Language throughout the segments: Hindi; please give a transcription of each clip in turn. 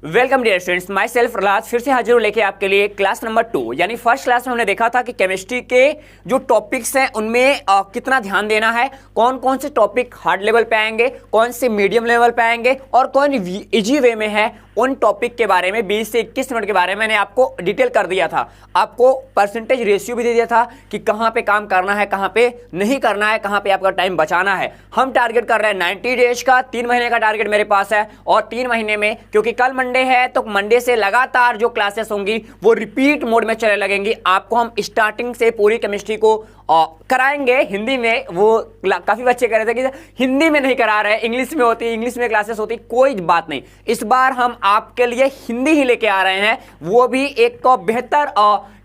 Welcome dear students, myself Prahlad फिर से हाजिर हूं लेके आपके लिए क्लास नंबर 2 यानी फर्स्ट क्लास में हमने देखा था कि केमिस्ट्री के जो टॉपिक्स हैं उनमें कितना ध्यान देना है, कौन कौन से टॉपिक हार्ड लेवल पे आएंगे, कौन से मीडियम लेवल पे आएंगे और कौन इजी वे में है। उन टॉपिक के बारे में 20 से 21 मिनट के बारे में मैंने आपको डिटेल कर दिया था, आपको परसेंटेज रेशियो भी दे दिया था कि कहाँ पे काम करना है, कहाँ पे नहीं करना है, कहाँ पे आपका टाइम बचाना है। हम टारगेट कर रहे हैं 90 डेज का, 3 महीने का टारगेट मेरे पास है और 3 महीने में, क्योंकि कल मंडे है तो मंडे से लगातार जो क्लासेस होंगी वो रिपीट मोड में चलने लगेंगी। आपको हम स्टार्टिंग से पूरी केमिस्ट्री को कराएंगे हिंदी में। वो काफी बच्चे कह रहे थे कि हिंदी में नहीं करा रहे, इंग्लिश में होती, इंग्लिश में क्लासेस होती। कोई बात नहीं, इस बार हम आपके लिए हिंदी ही लेके आ रहे हैं, वो भी एक तो बेहतर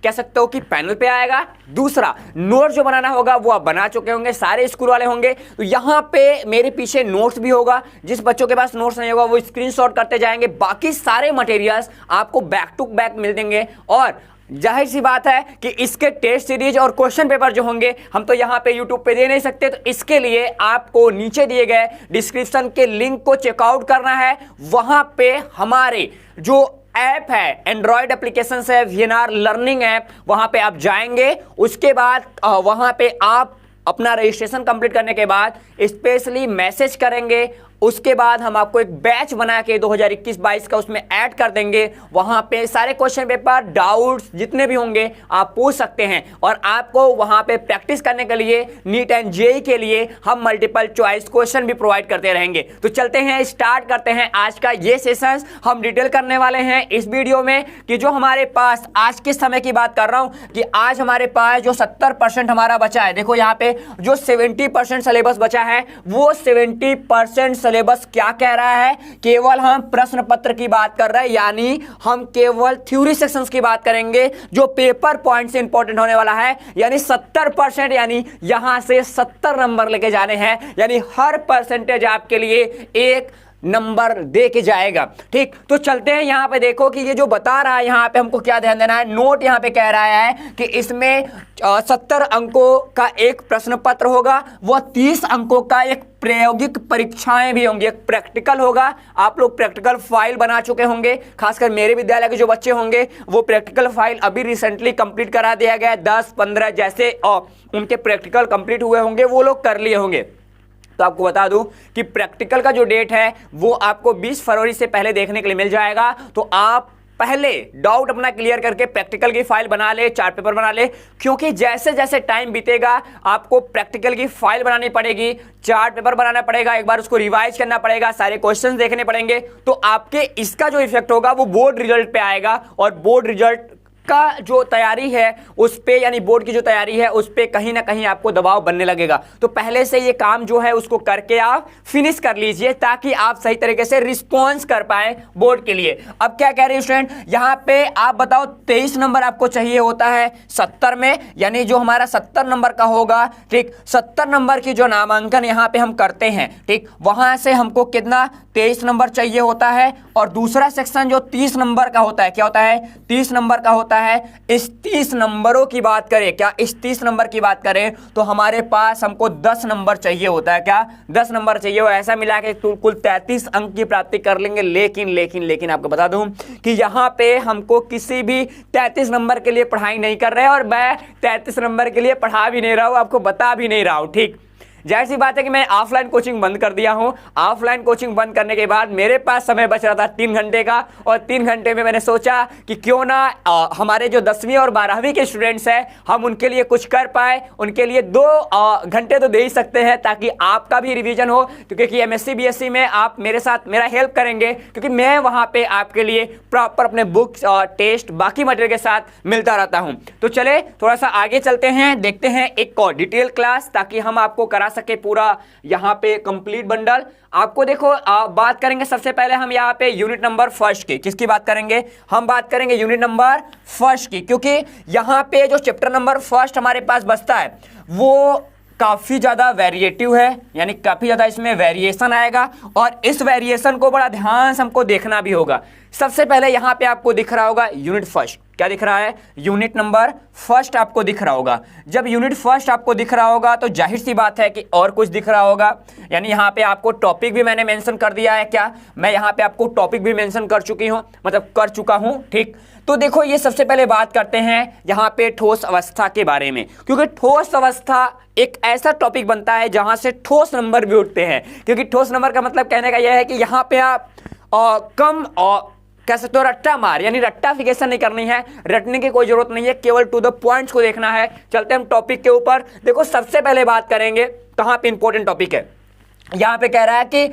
कह सकते हो कि पैनल पे आएगा। दूसरा, नोट जो बनाना होगा वो आप बना चुके होंगे, सारे स्कूल वाले होंगे, तो यहाँ पे मेरे पीछे नोट्स भी होगा। जिस बच्चों के पास नोट्स नहीं होगा वो स्क्रीनशॉट करते जाएंगे, बाकी सारे मटेरियल्स आपको बैक टू बैक मिल देंगे। और जाहिर सी बात है कि इसके टेस्ट सीरीज और क्वेश्चन पेपर जो होंगे हम तो यहाँ पे यूट्यूब पे दे नहीं सकते, तो इसके लिए आपको नीचे दिए गए डिस्क्रिप्शन के लिंक को चेकआउट करना है। वहां पे हमारे जो ऐप है, एंड्रॉयड एप्लीकेशन है, वीएनआर लर्निंग ऐप, वहां पे आप जाएंगे। उसके बाद वहां पे आप अपना रजिस्ट्रेशन कंप्लीट करने के बाद स्पेशली मैसेज करेंगे। उसके बाद हम आपको एक बैच बना के 2021-22 का उसमें ऐड कर देंगे। वहां पे सारे क्वेश्चन पेपर, डाउट्स जितने भी होंगे आप पूछ सकते हैं, और आपको वहां पे प्रैक्टिस करने के लिए नीट एंड जेईई के लिए हम मल्टीपल चॉइस क्वेश्चन भी प्रोवाइड करते रहेंगे। तो चलते हैं, स्टार्ट करते हैं आज का ये सेशन। हम डिटेल करने वाले हैं इस वीडियो में कि जो हमारे पास आज के समय की बात कर रहा हूं कि आज हमारे पास जो 70% हमारा बचा है। देखो यहाँ पे जो 70% सिलेबस बचा है वो 70% सिलेबस क्या कह रहा है, केवल हम प्रश्न पत्र की बात कर रहे हैं, यानी हम केवल थ्योरी सेक्शंस की बात करेंगे जो पेपर पॉइंट से इंपॉर्टेंट होने वाला है। यानी 70%, यानी यहां से 70 नंबर लेके जाने हैं, यानी हर परसेंटेज आपके लिए 1 नंबर दे के जाएगा। ठीक, तो चलते हैं। यहां पे देखो कि ये जो बता रहा है, यहां पे हमको क्या ध्यान देना है। नोट यहां पे कह रहा है कि इसमें 70 अंकों का एक प्रश्न पत्र होगा, वो 30 अंकों का एक प्रायोगिक परीक्षाएं भी होंगी, एक प्रैक्टिकल होगा। आप लोग प्रैक्टिकल फाइल बना चुके होंगे, खासकर मेरे विद्यालय के जो बच्चे होंगे वो प्रैक्टिकल फाइल अभी रिसेंटली कंप्लीट करा दिया गया है। 10-15 जैसे उनके प्रैक्टिकल कंप्लीट हुए होंगे वो लोग कर लिए होंगे। तो आपको बता दूं कि प्रैक्टिकल का जो डेट है वो आपको 20 फरवरी से पहले देखने के लिए मिल जाएगा। तो आप पहले डाउट अपना क्लियर करके प्रैक्टिकल की फाइल बना ले, चार्ट पेपर बना ले, क्योंकि जैसे जैसे टाइम बीतेगा आपको प्रैक्टिकल की फाइल बनानी पड़ेगी, चार्ट पेपर बनाना पड़ेगा, एक बार उसको रिवाइज करना पड़ेगा, सारे क्वेश्चंस देखने पड़ेंगे। तो आपके इसका जो इफेक्ट होगा वो बोर्ड रिजल्ट पे आएगा, और बोर्ड रिजल्ट का जो तैयारी है उस पे, यानी बोर्ड की जो तैयारी है उस पे कहीं ना कहीं आपको दबाव बनने लगेगा। तो पहले से ये काम जो है उसको करके आप फिनिश कर लीजिए, ताकि आप सही तरीके से रिस्पॉन्स कर पाए बोर्ड के लिए। अब क्या कह रहे हैं स्टूडेंट, यहाँ पे आप बताओ 23 नंबर आपको चाहिए होता है 70 में, यानी जो हमारा 70 नंबर का होगा। ठीक, 70 नंबर की जो नामांकन यहाँ पे हम करते हैं, ठीक, वहां से हमको कितना 23 नंबर चाहिए होता है। और दूसरा सेक्शन जो 30 नंबर का होता है, क्या होता है, 30 नंबर का होता है। इस 30 नंबरों की बात करें, क्या इस 30 नंबर की बात करें तो हमारे पास हमको 10 नंबर चाहिए होता है। क्या 10 नंबर चाहिए हो, ऐसा मिला के कुल 33 अंक की प्राप्ति कर लेंगे। लेकिन आपको बता दूं कि यहां पे हमको किसी भी 33 नंबर के लिए पढ़ाई नहीं कर रहे हैं, और मैं 33 नंबर के लिए पढ़ा भी नहीं रहा हूं, आपको बता भी नहीं रहा हूं। ठीक, जाहिर सी बात है कि मैं ऑफलाइन कोचिंग बंद कर दिया हूं। ऑफलाइन कोचिंग बंद करने के बाद मेरे पास समय बच रहा था 3 घंटे का, और 3 घंटे में मैंने सोचा कि क्यों ना हमारे जो 10वीं और 12वीं के स्टूडेंट्स हैं हम उनके लिए कुछ कर पाए। उनके लिए 2 घंटे तो दे ही सकते हैं, ताकि आपका भी रिवीजन हो, क्योंकि एमएससी बीएससी में आप मेरे साथ मेरा हेल्प करेंगे, क्योंकि मैं वहां पे आपके लिए प्रॉपर अपने बुक्स और टेस्ट बाकी मटेरियल के साथ मिलता रहता हूं। तो चले थोड़ा सा आगे चलते हैं, देखते हैं एक और डिटेल क्लास, ताकि हम आपको करा सके पूरा यहां पे कंप्लीट बंडल। आपको देखो बात करेंगे सबसे पहले हम यहां पे यूनिट नंबर फर्स्ट की। किसकी बात करेंगे, हम बात करेंगे यूनिट नंबर फर्स्ट की, क्योंकि यहां पे जो चैप्टर नंबर फर्स्ट हमारे पास बचता है वो काफी ज्यादा वेरिएटिव है, यानी काफी ज्यादा इसमें वेरिएशन आएगा, और इस वेरिएशन को बड़ा ध्यान से हमको देखना भी होगा। सबसे पहले यहां पे आपको दिख रहा होगा यूनिट फर्स्ट। क्या दिख रहा है, यूनिट नंबर फर्स्ट आपको दिख रहा होगा। जब यूनिट फर्स्ट आपको दिख रहा होगा तो जाहिर सी बात है कि और कुछ दिख रहा होगा, यानी यहाँ पे आपको टॉपिक भी मैंने मेंशन कर दिया है। क्या मैं यहाँ पे आपको टॉपिक भी मेंशन कर चुका हूँ, ठीक। तो देखो ये सबसे पहले बात करते हैं यहाँ पे ठोस अवस्था के बारे में, क्योंकि ठोस अवस्था एक ऐसा टॉपिक बनता है जहां से ठोस नंबर भी उठते हैं। क्योंकि ठोस नंबर का मतलब कहने का यह है कि यहाँ पे आप कम और कह सकते हो रट्टा मार, यानी रट्टाफिकेशन नहीं करनी है, रटने की कोई जरूरत नहीं है, केवल टू द पॉइंट्स को देखना है। चलते हैं हम टॉपिक के ऊपर। देखो सबसे पहले बात करेंगे कहां पे इंपॉर्टेंट टॉपिक है, यहां पे कह रहा है कि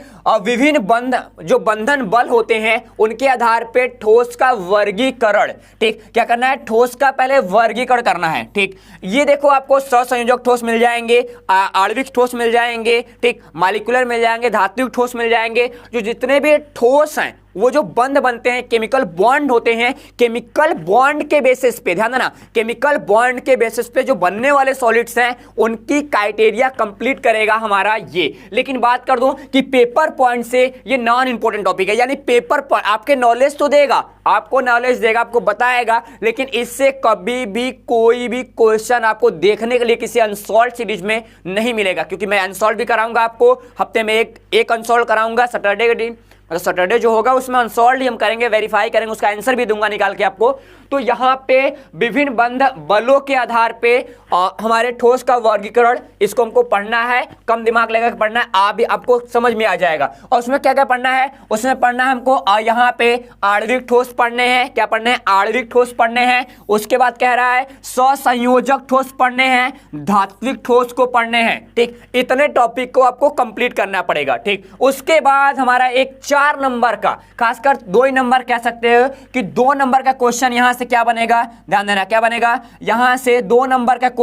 विभिन्न बंधन बल होते हैं उनके आधार पे ठोस का वर्गीकरण, ठीक। क्या करना है, ठोस का पहले वर्गीकरण करना है, ठीक। ये देखो आपको सहसंयोजक ठोस मिल जाएंगे, आणविक ठोस मिल जाएंगे, ठीक, मॉलिक्यूलर मिल जाएंगे, धात्विक ठोस मिल जाएंगे। जो जितने भी ठोस हैं वो जो बंध बनते हैं, केमिकल बॉन्ड होते हैं, केमिकल बॉन्ड के बेसिस पे, ध्यान देना, केमिकल बॉन्ड के बेसिस पे जो बनने वाले सॉलिड्स हैं उनकी क्राइटेरिया कंप्लीट करेगा हमारा ये। लेकिन बात कर दूं कि पेपर पॉइंट से ये नॉन इंपॉर्टेंट टॉपिक है, यानी पेपर पॉइंट आपके नॉलेज तो देगा, आपको नॉलेज देगा, आपको बताएगा, लेकिन इससे कभी भी कोई भी क्वेश्चन आपको देखने के लिए किसी अनसॉल्व सीरीज में नहीं मिलेगा। क्योंकि मैं अनसॉल्व भी कराऊंगा आपको, हफ्ते में एक अनसॉल्व कराऊंगा सैटरडे के दिन, मतलब सैटरडे जो होगा उसमें अनसॉल्व ही हम करेंगे, वेरीफाई करेंगे, उसका आंसर भी दूंगा निकाल के आपको। तो यहाँ पे विभिन्न बंध बलों के आधार पे हमारे ठोस का वर्गीकरण, इसको हमको पढ़ना है, कम दिमाग लगा के पढ़ना है, आपको समझ में आ जाएगा। और उसमें क्या क्या पढ़ना है, उसमें पढ़ना है हमको यहाँ पे आणविक ठोस पढ़ने हैं, क्या पढ़ने हैं, आणविक ठोस पढ़ने हैं। उसके बाद कह रहा है सहसंयोजक ठोस पढ़ने हैं, धात्विक ठोस को पढ़ने हैं, ठीक। इतने टॉपिक को आपको कंप्लीट करना पड़ेगा, ठीक। उसके बाद हमारा एक 4 नंबर का, खासकर 2 ही नंबर कह सकते हो कि 2 नंबर का क्वेश्चन यहां से क्या बनेगा, ध्यान देना, क्या बनेगा, यहां से 2 नंबर का क्वेश्चन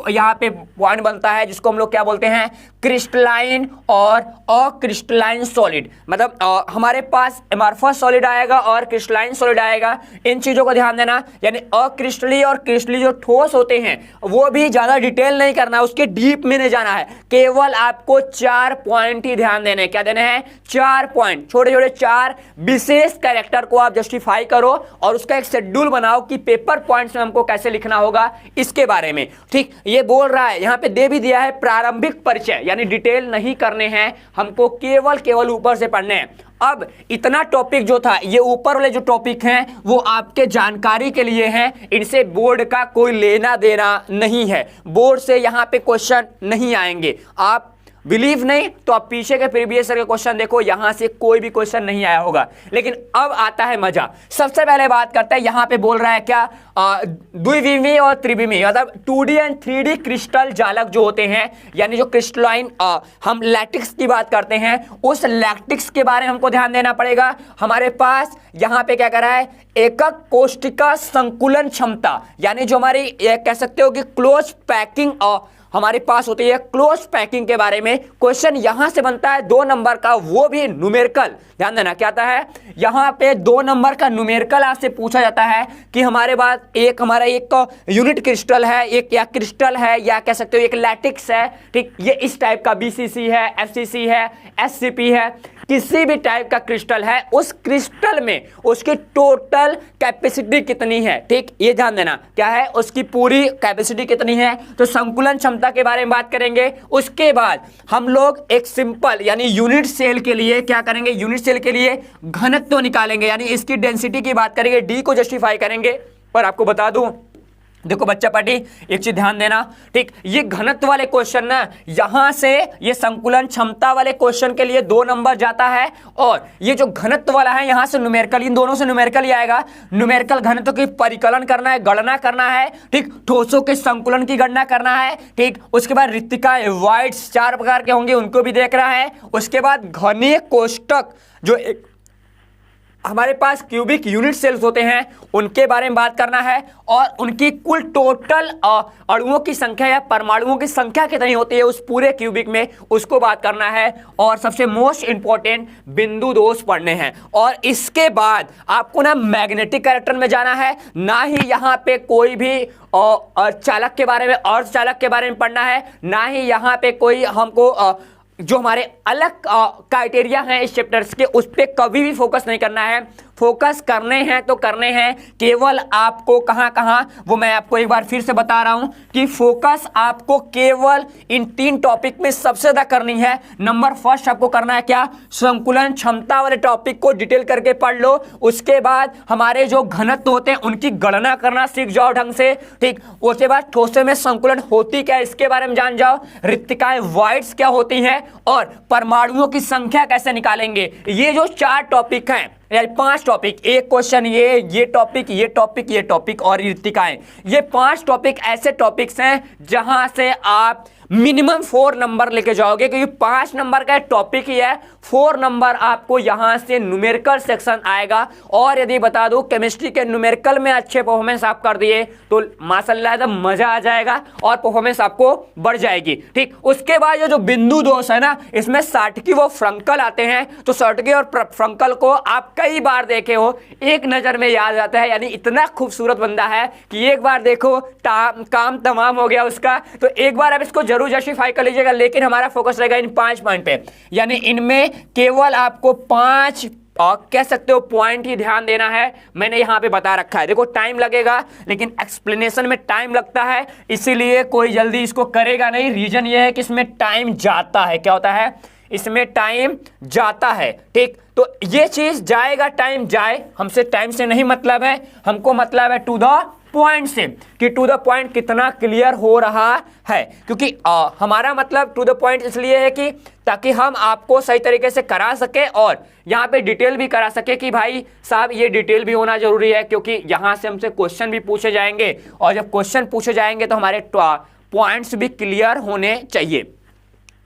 यहाँ पे पॉइंट बनता है जिसको हम लोग क्या बोलते हैं, क्रिस्टलाइन और अक्रिस्टलाइन सॉलिड। मतलब हमारे पास एमॉर्फस सॉलिड आएगा और क्रिस्टलाइन सॉलिड आएगा, इन चीजों को ध्यान देना। यानी अक्रिस्टली और क्रिस्टली जो ठोस होते हैं वो भी ज्यादा डिटेल नहीं करना है, उसके डीप में नहीं जाना है, केवल आपको 4 पॉइंट ही ध्यान देने, क्या देने हैं, 4 पॉइंट, छोटे छोटे 4 विशेष कैरेक्टर को आप जस्टिफाई करो और उसका एक शेड्यूल बनाओ कि पेपर पॉइंट्स में हमको कैसे लिखना होगा इसके बारे में, ठीक। ये बोल रहा है, यहां पे दे भी दिया है प्रारंभिक परिचय, यानी डिटेल नहीं करने हैं हमको, केवल ऊपर से पढ़ने हैं। अब इतना टॉपिक जो था, ये ऊपर वाले जो टॉपिक हैं वो आपके जानकारी के लिए हैं, इनसे बोर्ड का कोई लेना देना नहीं है, बोर्ड से यहां पे क्वेश्चन नहीं आएंगे। आप बिलीव नहीं तो आप पीछे के प्रीवियस ईयर के क्वेश्चन देखो, यहां से कोई भी क्वेश्चन नहीं आया होगा। लेकिन अब आता है मजा। सबसे पहले बात करते हैं, यहां पे बोल रहा है क्या, द्विविमीय और त्रिविमीय, मतलब 2D एंड 3D क्रिस्टल जालक जो होते हैं, यानी जो क्रिस्टलाइन, हम लैटिक्स की बात करते हैं, उस लैटिक्स के बारे में हमको ध्यान देना पड़ेगा। हमारे पास यहां पे क्या कर रहा है, एकक कोशिका संकुलन क्षमता, यानी जो हमारी कह सकते हो कि क्लोज पैकिंग हमारे पास होती है, क्लोज पैकिंग के बारे में क्वेश्चन यहां से बनता है 2 नंबर का, वो भी न्यूमेरिकल। ध्यान देना, क्या आता है, यहां पे 2 नंबर का न्यूमेरिकल आपसे पूछा जाता है कि हमारे पास हमारा एक यूनिट क्रिस्टल है, एक या क्रिस्टल है, या कह सकते हो एक लैटिक्स है, ठीक। ये इस टाइप का BCC है, FCC है, SCP है, किसी भी टाइप का क्रिस्टल है, उस क्रिस्टल में उसकी टोटल कैपेसिटी कितनी है, ठीक। ये ध्यान देना, क्या है, उसकी पूरी कैपेसिटी कितनी है। तो संकुलन क्षमता के बारे में बात करेंगे। उसके बाद हम लोग एक सिंपल यानी यूनिट सेल के लिए क्या करेंगे, यूनिट सेल के लिए घनत्व निकालेंगे, यानी इसकी डेंसिटी की बात करेंगे, D को जस्टिफाई करेंगे। और आपको बता दूं, देखो बच्चा पार्टी एक चीज ध्यान देना, ठीक। ये घनत्व वाले क्वेश्चन ना, यहां से ये संकुलन क्षमता वाले क्वेश्चन के लिए 2 नंबर जाता है, और ये जो घनत्व वाला है यहां से न्यूमेरिकल, इन दोनों से न्यूमेरिकल ही आएगा। न्यूमेरिकल घनत्व की परिकलन करना है, गणना करना है, ठीक। ठोसों के संकुलन की गणना करना है, ठीक। उसके बाद रिक्तिकाएं, वाइड्स 4 प्रकार के होंगे, उनको भी देख रहा है। उसके बाद घनीय कोष्ठक, जो हमारे पास क्यूबिक यूनिट सेल्स होते हैं, उनके बारे में बात करना है, और उनकी कुल टोटल अणुओं की संख्या या परमाणुओं की संख्या कितनी होती है उस पूरे क्यूबिक में, उसको बात करना है। और सबसे मोस्ट इंपॉर्टेंट बिंदु दोष पढ़ने हैं। और इसके बाद आपको ना मैग्नेटिक कैरेक्टर में जाना है, ना ही यहाँ पे कोई भी चालक के बारे में, अर्ध चालक के बारे में पढ़ना है, ना ही यहाँ पे कोई हमको जो हमारे अलग क्राइटेरिया हैं इस चैप्टर्स के, उस पर कभी भी फोकस नहीं करना है। फोकस करने हैं तो करने हैं, केवल आपको कहां कहां, वो मैं आपको एक बार फिर से बता रहा हूं कि फोकस आपको केवल इन 3 टॉपिक में सबसे ज्यादा करनी है। नंबर फर्स्ट आपको करना है क्या, संकुलन क्षमता वाले टॉपिक को डिटेल करके पढ़ लो। उसके बाद हमारे जो घनत्व होते हैं उनकी गणना करना सीख जाओ ढंग से, ठीक। उसके बाद ठोसे में संकुलन होती क्या है इसके बारे में जान जाओ, रिक्तिकाएं वॉइड्स क्या होती हैं, और परमाणुओं की संख्या कैसे निकालेंगे। ये जो 4 टॉपिक हैं, यानी 5 टॉपिक, एक क्वेश्चन ये टॉपिक, ये टॉपिक, ये टॉपिक और रिक्तिकाएं, ये 5 टॉपिक ऐसे टॉपिक्स हैं जहां से आप मिनिमम 4 नंबर लेके जाओगे, क्योंकि 5 नंबर का टॉपिक ही है। 4 नंबर आपको यहां से न्यूमेरिकल सेक्शन आएगा। और यदि बता दूं केमिस्ट्री के न्यूमेरिकल में अच्छे परफॉर्मेंस आप कर दिए तो माशाल्लाह एकदम मजा आ जाएगा और परफॉर्मेंस आपको बढ़ जाएगी, ठीक। उसके बाद ये जो बिंदु दोष है ना, इसमें साटकी वो फ्रंकल आते हैं, तो साटकी और फ्रंकल को आप कई बार देखे हो, एक नजर में याद आता है, यानी इतना खूबसूरत बंदा है कि एक बार देखो काम तमाम हो गया उसका। तो एक बार आप इसको जरूर जस्टिफाई कर लीजिएगा, लेकिन हमारा फोकस रहेगा इन 5 पॉइंट पे, यानी इनमें केवल आपको 5 कह सकते हो पॉइंट ही ध्यान देना है। मैंने यहां पे बता रखा है, देखो टाइम लगेगा, लेकिन एक्सप्लेनेशन में टाइम लगता है, इसीलिए कोई जल्दी इसको करेगा नहीं। रीजन ये है कि इसमें टाइम जाता है। क्या होता है, इसमें टाइम जाता है, ठीक। तो ये चीज जाएगा, टाइम जाए, हमसे टाइम से नहीं मतलब है, हमको मतलब है टू द पॉइंट से, कि टू द पॉइंट कितना क्लियर हो रहा है। क्योंकि हमारा मतलब टू द पॉइंट इसलिए है कि ताकि हम आपको सही तरीके से करा सके और यहाँ पे डिटेल भी करा सके कि भाई साहब ये डिटेल भी होना जरूरी है, क्योंकि यहाँ से हमसे क्वेश्चन भी पूछे जाएंगे, और जब क्वेश्चन पूछे जाएंगे तो हमारे पॉइंट्स भी क्लियर होने चाहिए।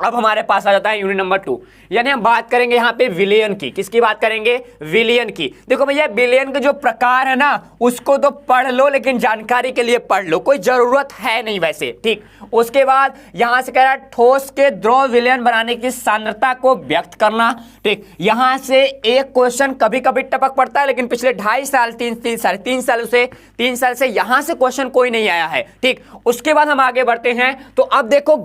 अब हमारे पास आ जाता है यूनिट नंबर 2, यानी हम बात करेंगे यहाँ पे विलयन की। किसकी बात करेंगे, विलयन की। देखो भैया विलयन के जो प्रकार है ना उसको तो पढ़ लो, लेकिन जानकारी के लिए पढ़ लो, कोई जरूरत है नहीं वैसे, ठीक। उसके बाद यहां से कह रहा है ठोस के द्रव विलयन बनाने की सांद्रता को व्यक्त करना, ठीक। यहां से एक क्वेश्चन कभी कभी टपक पड़ता है, लेकिन पिछले 2.5 साल 3 साल से यहां से क्वेश्चन कोई नहीं आया है, ठीक। उसके बाद हम आगे बढ़ते हैं, तो अब देखो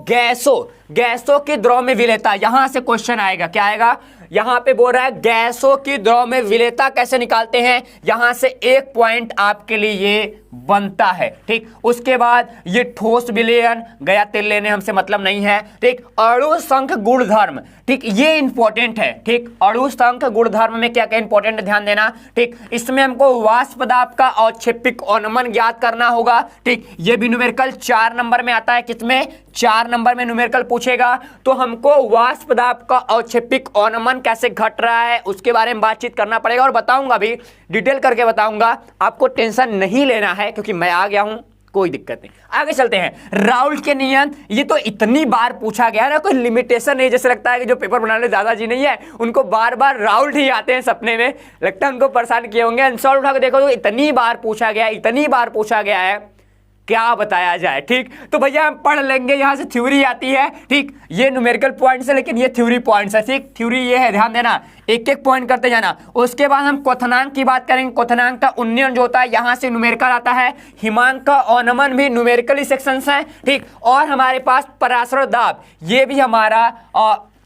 गैसों की द्रव में विलेयता, यहां से क्वेश्चन आएगा। क्या आएगा, यहां पे बोल रहा है गैसों की द्रव में विलेयता कैसे निकालते हैं, यहां से एक पॉइंट आपके लिए ये बनता है, ठीक। उसके बाद ये ठोस विलयन, गया तेल लेने हमसे मतलब नहीं है, ठीक। अणु संख्य गुणधर्म, ठीक, ये इंपॉर्टेंट है, ठीक। अणु संख्य गुणधर्म में क्या क्या इंपॉर्टेंट है ध्यान देना, ठीक। इसमें हमको वाष्प दाब का औक्षेपिक अवनमन ज्ञात करना होगा, ठीक। ये भी न्यूमेरिकल 4 नंबर में आता है, किसमें 4 नंबर में न्यूमेरिकल पूछेगा, तो हमको वाष्प दाब का औक्षेपिक अवनमन कैसे घट रहा है उसके बारे में बातचीत करना पड़ेगा, और बताऊंगा भी, डिटेल करके बताऊंगा। आपको टेंशन नहीं लेना है क्योंकि मैं आ गया हूं, कोई दिक्कत नहीं। आगे चलते हैं, राउल्ट के नियम, ये तो इतनी बार पूछा गया है ना, कोई लिमिटेशन नहीं। जैसे लगता है कि जो पेपर बनाने दादाजी नहीं है उनको बार बार राउल्ट ही आते हैं सपने में, लगता है उनको परेशान किए होंगे। आंसर उठा के देखो तो इतनी बार पूछा गया है, क्या बताया जाए, ठीक। तो भैया हम पढ़ लेंगे, यहां से थ्योरी आती है, ठीक। ये न्यूमेरिकल पॉइंट्स है, लेकिन ये थ्योरी पॉइंट्स है, ठीक। थ्योरी ये है, ध्यान देना, एक एक पॉइंट करते जाना। उसके बाद हम क्वथनांक की बात करेंगे। क्वथनांक का उन्नयन जो होता है यहां से न्यूमेरिकल आता है। हिमांक का अवनमन भी न्यूमेरिकल सेक्शंस है, ठीक। और हमारे पास पराशर दाब, ये भी हमारा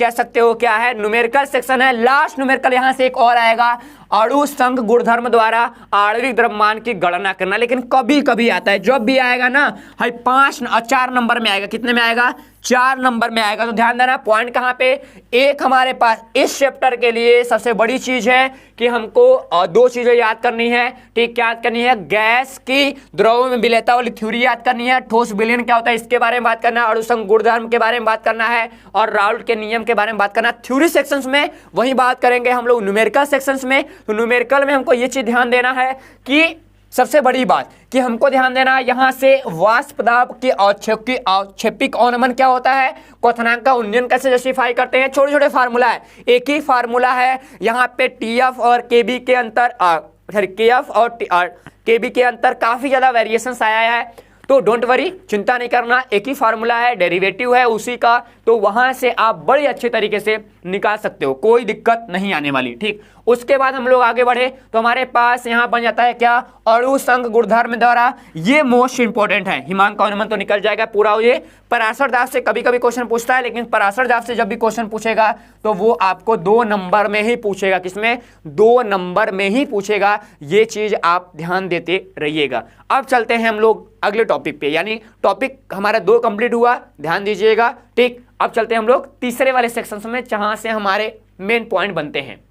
कह सकते हो क्या है, न्यूमेरिकल सेक्शन है। लास्ट न्यूमेरिकल यहां से एक और आएगा, अणु संघ गुणधर्म द्वारा आणविक द्रव्यमान की गणना करना, लेकिन कभी कभी आता है। जब भी आएगा ना, 4 नंबर में आएगा। कितने में आएगा, 4 नंबर में आएगा। तो ध्यान देना पॉइंट कहां पे, एक हमारे पास इस चैप्टर के लिए सबसे बड़ी चीज है कि हमको 2 चीजें याद करनी है, ठीक। क्या याद करनी है, गैस की द्रव में विलेयता वाली थ्योरी याद करनी है, ठोस विलयन क्या होता है इसके बारे में बात करना है, अणु संघ गुणधर्म के बारे में बात करना है, और राउल्ट के नियम के बारे में बात करना है। थ्योरी सेक्शंस में वही बात करेंगे हम लोग न्यूमेरिकल सेक्शंस में। तो न्यूमेरिकल में हमको ये चीज ध्यान देना है कि सबसे बड़ी बात कि हमको ध्यान देना यहां से वाष्प दाब के औक्षेपिक अवनमन क्या होता है, क्वथनांक का उन्नयन कैसे जस्टिफाई करते हैं, छोटे छोटे फार्मूला है, एक ही फार्मूला है। यहाँ पे टीएफ और केबी के अंतर, केएफ और केबी के अंतर काफी ज्यादा वेरिएशंस आया है, तो डोंट वरी, चिंता नहीं करना, एक ही फार्मूला है, डेरिवेटिव है उसी का, तो वहां से आप बड़े अच्छे तरीके से निकाल सकते हो, कोई दिक्कत नहीं आने वाली, ठीक। उसके बाद हम लोग आगे बढ़े तो हमारे पास यहाँ बन जाता है क्या, अणु संघ गुणधर्म द्वारा, ये मोस्ट इंपॉर्टेंट है। हिमांक का अनुमान तो निकल जाएगा पूरा। ये पराशर दास से कभी कभी क्वेश्चन पूछता है, लेकिन पराशर दास से जब भी क्वेश्चन पूछेगा तो वो आपको 2 नंबर में ही पूछेगा। किसमें? 2 नंबर में ही पूछेगा। ये चीज आप ध्यान देते रहिएगा। अब चलते हैं हम लोग अगले टॉपिक पे, यानी टॉपिक हमारा 2 कंप्लीट हुआ, ध्यान दीजिएगा। ठीक, अब चलते हैं हम लोग तीसरे वाले सेक्शन में जहां से हमारे मेन पॉइंट बनते हैं।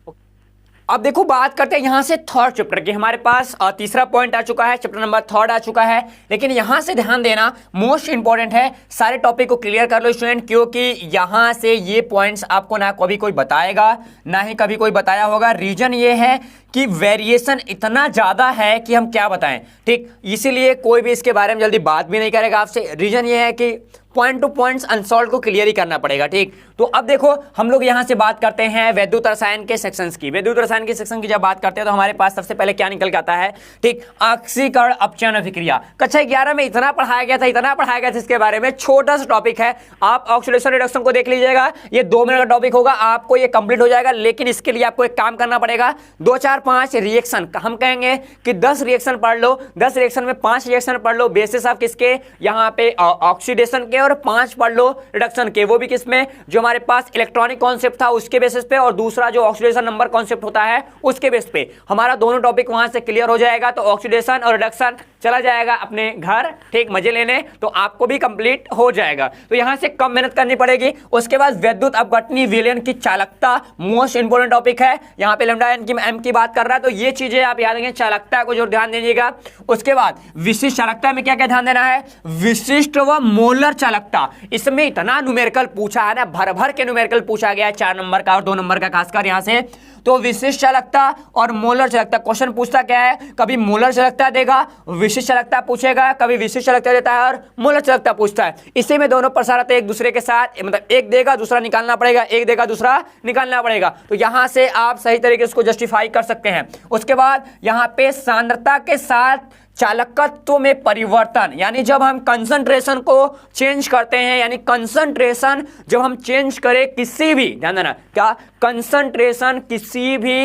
अब देखो बात करते हैं यहां से थर्ड चैप्टर की। हमारे पास तीसरा पॉइंट आ चुका है, चैप्टर नंबर 3 आ चुका है, लेकिन यहां से ध्यान देना मोस्ट इंपॉर्टेंट है। सारे टॉपिक को क्लियर कर लो स्टूडेंट, क्योंकि यहां से ये पॉइंट्स आपको ना कभी कोई बताएगा ना ही कभी कोई बताया होगा। रीजन ये है कि वेरिएशन इतना ज्यादा है कि हम क्या बताएं। ठीक, इसीलिए कोई भी इसके बारे में जल्दी बात भी नहीं करेगा आपसे। रीजन ये है कि पॉइंट टू पॉइंट्स अनसॉल्व को क्लियर ही करना पड़ेगा। ठीक, तो अब देखो हम लोग यहां से बात करते हैं वैद्युत रसायन के सेक्शंस की। वैद्युत रसायन के सेक्शन की जब बात करते हैं तो हमारे पास सबसे पहले क्या निकल के आता है? ठीक, ऑक्सीकरण अपचयन अभिक्रिया। कक्षा 11 में इतना पढ़ाया गया था इसके बारे में। छोटा सा टॉपिक है, आप ऑक्सीडेशन रिडक्शन को देख लीजिएगा, ये 2 मिनट का टॉपिक होगा, आपको ये कंप्लीट हो जाएगा। लेकिन इसके लिए आपको एक काम करना पड़ेगा, 2 4 5 रिएक्शन, हम कहेंगे कि 10 रिएक्शन पढ़ लो, 10 रिएक्शन में 5 रिएक्शन पढ़ लो बेसिस ऑफ किसके, यहाँ पे ऑक्सीडेशन के, और 5 पढ़ लो रिडक्शन के, वो भी किसमें, जो हमारे पास इलेक्ट्रॉनिक कॉन्सेप्ट था उसके बेसिस पे, और दूसरा जो ऑक्सीडेशन नंबर कॉन्सेप्ट होता है उसके बेस पे। हमारा दोनों टॉपिक वहां से क्लियर हो जाएगा, तो ऑक्सीडेशन और रिडक्शन चला जाएगा अपने घर, ठीक, मजे लेने, तो आपको भी कंप्लीट हो जाएगा। तो यहां से कम मेहनत करनी पड़ेगी। उसके बाद वैद्युत अपघटनी विलयन की चालकता, मोस्ट इंपोर्टेंट टॉपिक है। यहाँ पे लैम्डा एम की बात कर रहा है, तो ये चीजें आप याद रखें, चालकता को जो ध्यान दीजिएगा। उसके बाद विशिष्ट चालकता में क्या क्या ध्यान देना है? विशिष्ट व मोलर चालकता, इसमें इतना न्यूमेरिकल पूछा है ना, भर भर के न्यूमेरिकल पूछा गया है, 4 नंबर का और 2 नंबर का खासकर यहां से। तो विशिष्ट चालकता और मोलर चालकता, क्वेश्चन पूछता क्या है, कभी मोलर चालकता देगा, विशिष्ट चालकता पूछेगा, कभी विशिष्ट चालकता देता है और मोलर चालकता पूछता है। इसी में दोनों प्रसार आते हैं एक दूसरे के साथ, मतलब एक देगा दूसरा निकालना पड़ेगा, एक देगा दूसरा निकालना पड़ेगा। तो यहां से आप सही तरीके से इसको जस्टिफाई कर सकते हैं। उसके बाद यहां पे सांद्रता के साथ चालकत्व में परिवर्तन, यानी जब हम कंसंट्रेशन को चेंज करते हैं, यानी कंसंट्रेशन जब हम चेंज करें किसी भी, ध्यान देना क्या, कंसंट्रेशन किसी भी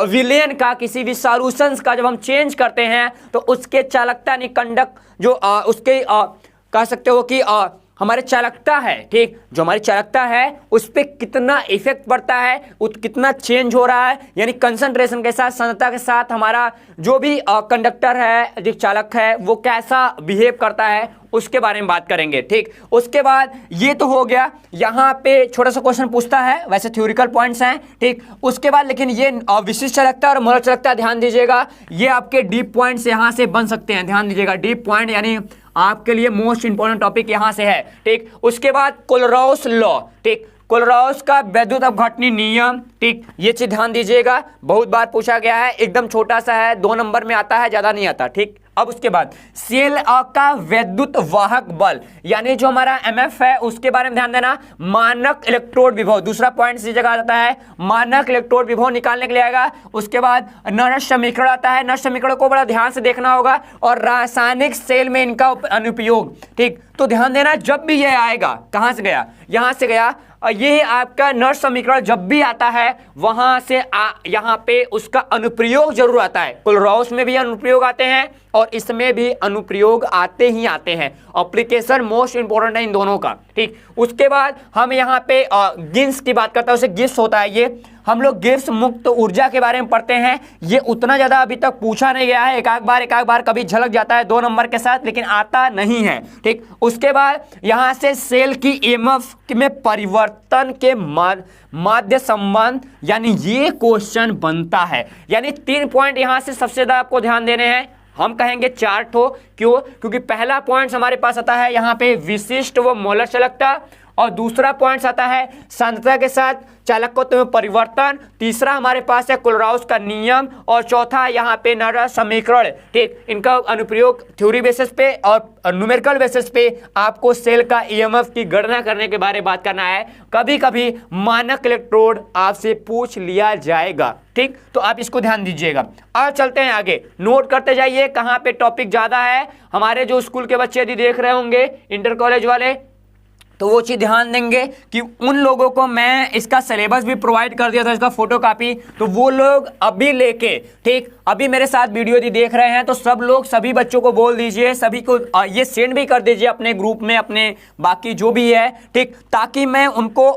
विलेन का, किसी भी सॉल्यूशंस का जब हम चेंज करते हैं तो उसके चालकता यानी कंडक्ट जो उसके कह सकते हो कि हमारे चालकता है, ठीक, जो हमारी चालकता है उस पर कितना इफेक्ट पड़ता है, कितना चेंज हो रहा है, यानी कंसंट्रेशन के साथ, सांद्रता के साथ हमारा जो भी कंडक्टर है, जो चालक है, वो कैसा बिहेव करता है, उसके बारे में बात करेंगे। ठीक, उसके बाद ये तो हो गया, यहाँ पे छोटा सा क्वेश्चन पूछता है, वैसे थ्योरिकल पॉइंट्स हैं। ठीक, उसके बाद लेकिन ये विशिष्ट चालकता और मोलर चालकता ध्यान दीजिएगा, ये आपके डीप पॉइंट्स यहाँ से बन सकते हैं, ध्यान दीजिएगा, डीप पॉइंट यानी आपके लिए मोस्ट इंपॉर्टेंट टॉपिक यहां से है। ठीक, उसके बाद कोलराउस लॉ, ठीक, कोलराउस का वैद्युत अपघटनी नियम, ठीक, ये चीज ध्यान दीजिएगा, बहुत बार पूछा गया है, एकदम छोटा सा है, 2 नंबर में आता है, ज्यादा नहीं आता। ठीक, अब उसके बाद सेल का वैद्युत वाहक बल, यानी जो हमारा एमएफ है उसके बारे में ध्यान देना। मानक इलेक्ट्रोड विभव, दूसरा पॉइंट इसी जगह आता है, मानक इलेक्ट्रोड विभव निकालने के लिए आएगा। उसके बाद नष्ट समीकरण आता है, नष्ट समीकरण को बड़ा ध्यान से देखना होगा, और रासायनिक सेल में इनका अनुप्रयोग। ठीक, तो ध्यान देना, जब भी ये आएगा, कहां से गया, यहां से गया, ये आपका नष्ट समीकरण जब भी आता है वहां से यहां पे उसका अनुप्रयोग जरूर आता है। कोलराउस में भी अनुप्रयोग आते हैं और इसमें भी अनुप्रयोग आते ही आते हैं। एप्लीकेशन मोस्ट इंपोर्टेंट है इन दोनों का। ठीक, उसके बाद हम यहाँ पे गिब्स की बात करते हैं, उसे गिब्स होता है, ये हम लोग गिब्स मुक्त ऊर्जा के बारे में पढ़ते हैं। ये उतना ज्यादा अभी तक पूछा नहीं गया है, एक आध बार कभी झलक जाता है 2 नंबर के साथ, लेकिन आता नहीं है। ठीक, उसके बाद यहाँ से सेल की ईएमएफ में परिवर्तन के माध्य संबंध, यानी ये क्वेश्चन बनता है। यानी 3 पॉइंट यहाँ से सबसे ज्यादा आपको ध्यान देने हैं, हम कहेंगे 4 ठो। क्यों? क्योंकि पहला पॉइंट हमारे पास आता है यहाँ पे विशिष्ट व मोलर चालकता, और दूसरा पॉइंट आता है सांद्रता के साथ चालकत्व में परिवर्तन, तीसरा हमारे पास है कोलराउस का नियम, और चौथा यहाँ पे नष्ट समीकरण। ठीक, इनका अनुप्रयोग थ्योरी बेसिस पे और न्यूमेरिकल बेसिस पे आपको सेल का ईएमएफ की गणना करने के बारे में बात करना है। कभी कभी मानक इलेक्ट्रोड आपसे पूछ लिया जाएगा। ठीक, तो आप इसको ध्यान दीजिएगा। और चलते हैं आगे, नोट करते जाइए कहाँ पे टॉपिक ज्यादा है। हमारे जो स्कूल के बच्चे यदि देख रहे होंगे, इंटर कॉलेज वाले, तो वो चीज़ ध्यान देंगे कि उन लोगों को मैं इसका सिलेबस भी प्रोवाइड कर दिया था, इसका फोटो कॉपी, तो वो लोग अभी लेके, ठीक, अभी मेरे साथ वीडियो यदि देख रहे हैं तो सब लोग सभी बच्चों को बोल दीजिए, सभी को ये सेंड भी कर दीजिए अपने ग्रुप में, अपने बाकी जो भी है, ठीक, ताकि मैं उनको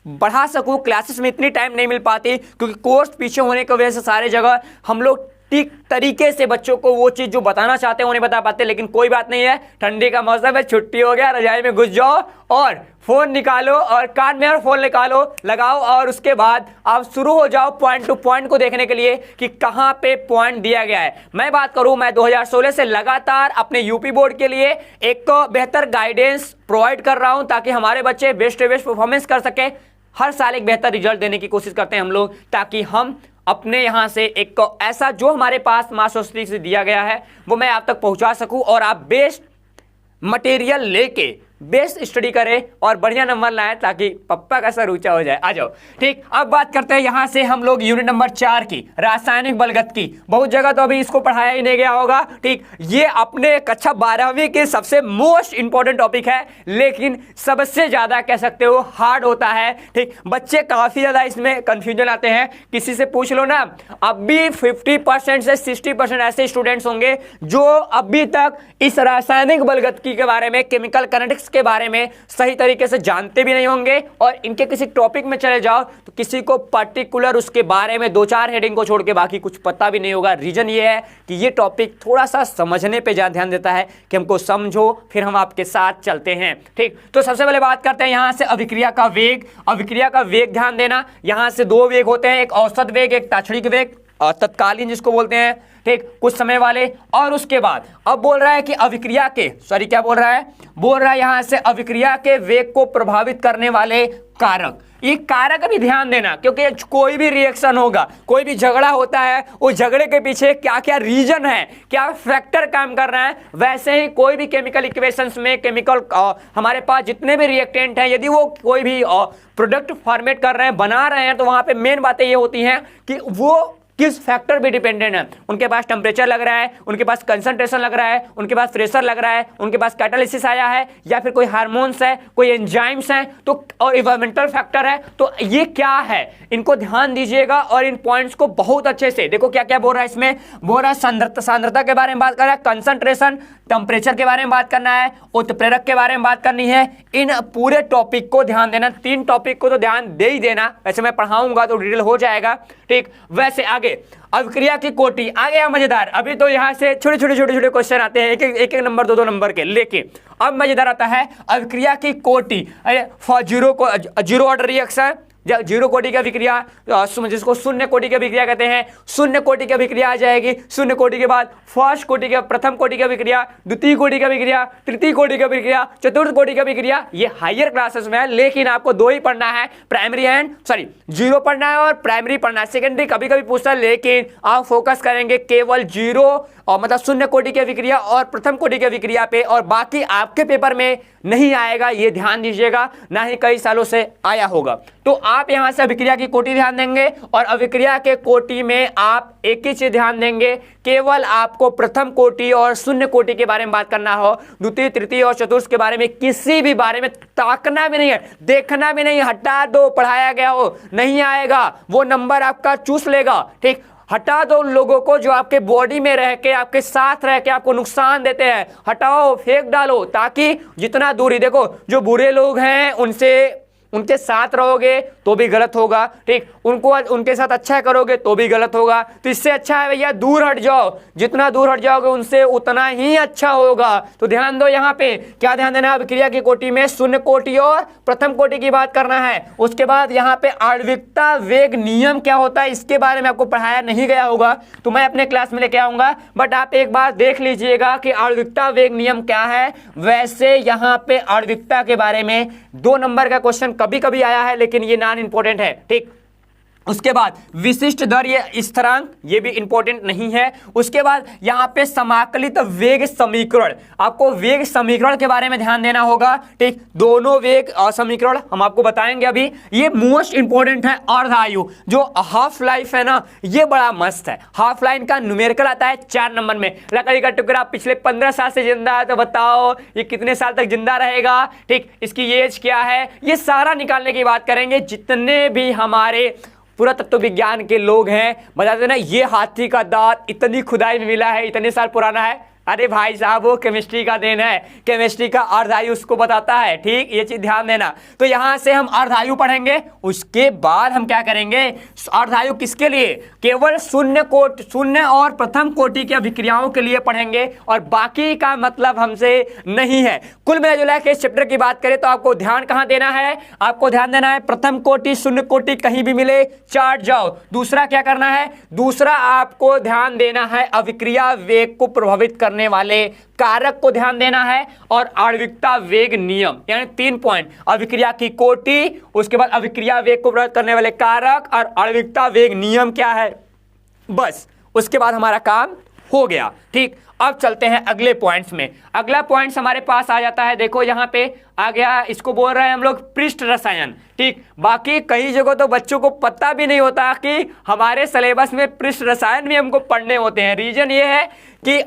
बढ़ा सकूं। क्लासेस में इतनी टाइम नहीं मिल पाती क्योंकि कोर्स पीछे होने की वजह से सारे जगह हम लोग ठीक तरीके से बच्चों को वो चीज़ जो बताना चाहते हैं उन्हें बता पाते, लेकिन कोई बात नहीं है, ठंडी का मौसम है, छुट्टी हो गया, रजाई में घुस जाओ और फोन निकालो और कान में और फोन निकालो, लगाओ और उसके बाद आप शुरू हो जाओ पॉइंट टू पॉइंट को देखने के लिए कि कहाँ पे पॉइंट दिया गया है। मैं बात करूँ, मैं 2016 से लगातार अपने यूपी बोर्ड के लिए एक बेहतर गाइडेंस प्रोवाइड कर रहा हूँ ताकि हमारे बच्चे बेस्ट से बेस्ट परफॉर्मेंस कर सके। हर साल एक बेहतर रिजल्ट देने की कोशिश करते हैं हम लोग, ताकि हम अपने यहाँ से एक ऐसा जो हमारे पास मास्टर से दिया गया है वो मैं आप तक पहुँचा सकूँ और आप बेस्ट मटेरियल लेके बेस्ट स्टडी करें और बढ़िया नंबर लाएं ताकि पप्पा का सर ऊंचा हो जाए। आ जाओ, ठीक। अब बात करते हैं यहाँ से हम लोग यूनिट नंबर 4 की, रासायनिक बलगत की। बहुत जगह तो अभी इसको पढ़ाया ही नहीं गया होगा, ठीक। ये अपने कक्षा 12वीं के सबसे मोस्ट इंपॉर्टेंट टॉपिक है, लेकिन सबसे ज्यादा कह सकते हो हार्ड होता है, ठीक। बच्चे काफी ज्यादा इसमें कंफ्यूजन आते हैं, किसी से पूछ लो ना, अभी 50% से 60% ऐसे स्टूडेंट्स होंगे जो अभी तक इस रासायनिक बलगतकी के बारे में, केमिकल कैनेटिक्स के बारे में सही तरीके से जानते भी नहीं होंगे। और इनके किसी टॉपिक में चले जाओ तो किसी को पर्टिकुलर उसके बारे में 2-4 हेडिंग को छोड़ के बाकी कुछ पता भी नहीं होगा। रीजन ये है कि ये टॉपिक थोड़ा सा समझने पे ज्यादा ध्यान देता है कि हमको समझो फिर हम आपके साथ चलते हैं, ठीक। तो सबसे पहले बात करते हैं यहां से अभिक्रिया का वेग। अभिक्रिया का वेग ध्यान देना, यहां से 2 वेग होते हैं, एक औसत वेग, एक ताक्षणिक वेग, तत्कालीन जिसको बोलते हैं, ठीक, कुछ समय वाले। और उसके बाद अब बोल रहा है कि अभिक्रिया के, क्या बोल रहा है, बोल रहा है यहां से अभिक्रिया के वेग को प्रभावित करने वाले कारक। ये कारक भी ध्यान देना, क्योंकि कोई भी रिएक्शन होगा, कोई भी झगड़ा होता है, उस झगड़े के पीछे क्या क्या रीजन है, क्या फैक्टर काम कर रहा है। वैसे ही कोई भी केमिकल इक्वेशंस में, केमिकल हमारे पास जितने भी रिएक्टेंट हैं, यदि वो कोई भी प्रोडक्ट फॉर्मेट कर रहे हैं, बना रहे हैं, तो वहां पे मेन बातें ये होती हैं कि वो किस फैक्टर पे डिपेंडेंट है। उनके पास टेम्परेचर लग रहा है, उनके पास कंसंट्रेशन लग रहा है, उनके पास प्रेशर लग रहा है, उनके पास कैटालिसिस आया है, या फिर कोई हार्मोन्स है, कोई एंजाइम्स हैं, तो और इन्वायरमेंटल फैक्टर है। तो ये क्या है, इनको ध्यान दीजिएगा और इन पॉइंट्स को बहुत अच्छे से देखो। क्या क्या बोल रहा है इसमें, बोल रहा है सांद्रता के बारे में बात कर रहा है, कंसंट्रेशन, टेम्परेचर के बारे में बात करना है, उत्प्रेरक के बारे में बात करनी है। इन पूरे टॉपिक को ध्यान देना, 3 टॉपिक को तो ध्यान दे ही देना, वैसे मैं पढ़ाऊंगा तो डिटेल हो जाएगा, ठीक। वैसे आगे अभिक्रिया की कोटि आ गया मजेदार। अभी तो यहां से छोटे छोटे क्वेश्चन आते हैं, एक नंबर 2 नंबर के, लेकिन अब मजेदार आता है अभिक्रिया की कोटि। जीरो ऑर्डर रिएक्शन, जीरो कोटि की अभिक्रिया, जिसको शून्य कोटि की अभिक्रिया कहते हैं, शून्य कोटि की अभिक्रिया आ जाएगी। शून्य कोटि के बाद फर्स्ट कोटि की, प्रथम कोटि की अभिक्रिया, द्वितीय कोटि की अभिक्रिया, तृतीय कोटि की अभिक्रिया, चतुर्थ कोटि की अभिक्रिया। ये हायर क्लासेस में है, लेकिन आपको 2 ही पढ़ना है, प्राइमरी जीरो पढ़ना है और प्राइमरी पढ़ना है। सेकेंडरी कभी कभी पूछता है, लेकिन आप फोकस करेंगे केवल जीरो और मतलब शून्य कोटि की अभिक्रिया और प्रथम कोटि की अभिक्रिया पे, और बाकी आपके पेपर में नहीं आएगा, ये ध्यान दीजिएगा, ना ही कई सालों से आया होगा। तो आप यहां से अभिक्रिया की कोटि ध्यान देंगे और अभिक्रिया के कोटि में आप एक ही चीज ध्यान देंगे, केवल आपको प्रथम कोटि और शून्य कोटि के बारे में बात करना हो, द्वितीय, तृतीय और चतुर्थ के बारे में किसी भी बारे में ताकना भी नहीं है, देखना भी नहीं, हटा दो, पढ़ाया गया हो नहीं आएगा, वो नंबर आपका चूस लेगा, ठीक। हटा दो उन लोगों को जो आपके बॉडी में रह के, आपके साथ रह के आपको नुकसान देते हैं, हटाओ, फेंक डालो, ताकि जितना दूरी, देखो जो बुरे लोग हैं उनके साथ रहोगे तो भी गलत होगा, ठीक। उनके साथ अच्छा करोगे तो भी गलत होगा। तो इससे अच्छा है भैया दूर हट जाओ, जितना दूर हट जाओगे उनसे उतना ही अच्छा होगा। तो ध्यान दो, यहाँ पे क्या ध्यान देना है, अभिक्रिया की कोटि में शून्य कोटि और प्रथम कोटि की बात करना है। उसके बाद यहाँ पे आणविकता वेग नियम क्या होता है, इसके बारे में आपको पढ़ाया नहीं गया होगा, तो मैं अपने क्लास में लेके आऊंगा, बट आप एक बार देख लीजिएगा कि आणविकता वेग नियम क्या है। वैसे यहाँ पे आणविकता के बारे में 2 नंबर का क्वेश्चन कभी कभी आया है, लेकिन ये नॉन इंपॉर्टेंट है, ठीक। उसके बाद विशिष्ट दर ये स्थिरांक, ये भी इंपॉर्टेंट नहीं है। उसके बाद यहाँ पे समाकलित वेग समीकरण, आपको वेग समीकरण के बारे में ध्यान देना होगा, ठीक। दोनों वेग समीकरण हम आपको बताएंगे अभी। ये मोस्ट इंपॉर्टेंट है। अर्धायु जो हाफ लाइफ है ना, ये बड़ा मस्त है। हाफ लाइफ का न्यूमेरिकल आता है 4 नंबर में। लकड़ी का टुकड़ा पिछले 15 साल से जिंदा है, तो बताओ ये कितने साल तक जिंदा रहेगा, ठीक। इसकी एज क्या है, ये सारा निकालने की बात करेंगे। जितने भी हमारे पुरातत्व विज्ञान के लोग हैं, बता देना ये हाथी का दांत इतनी खुदाई में मिला है, इतने साल पुराना है। अरे भाई साहब, वो केमिस्ट्री का देन है, केमिस्ट्री का अर्धायु उसको बताता है, ठीक। ये चीज ध्यान देना। तो यहां से हम अर्धायु पढ़ेंगे, उसके बाद हम क्या करेंगे, अर्धायु किसके लिए, केवल शून्य और प्रथम कोटि की अभिक्रियाओं के लिए पढ़ेंगे, और बाकी का मतलब हमसे नहीं है। कुल मिला के इस चैप्टर की बात करें तो आपको ध्यान कहां देना है, आपको ध्यान देना है प्रथम कोटि, शून्य कोटि कहीं भी मिले चार्ट जाओ। दूसरा क्या करना है, दूसरा आपको ध्यान देना है अभिक्रिया वेग को प्रभावित करने वाले कारक को ध्यान देना है, और आणविकता वेग नियम, यानी 3 पॉइंट, अभिक्रिया की कोटि, उसके बाद अभिक्रिया वेग को प्रभावित करने वाले कारक, और आणविकता वेग नियम क्या है। बस उसके बाद हमारा काम हो गया, ठीक। अब चलते हैं अगले पॉइंट्स में। अगला पॉइंट्स हमारे पास आ जाता है, देखो यहाँ पे आ गया, इसको बोल रहे हैं हम लोग पृष्ठ रसायन, ठीक। बाकी कई जगह तो बच्चों को पता भी नहीं होता कि हमारे सिलेबस में पृष्ठ रसायन भी हमको पढ़ने होते हैं। रीजन ये है कि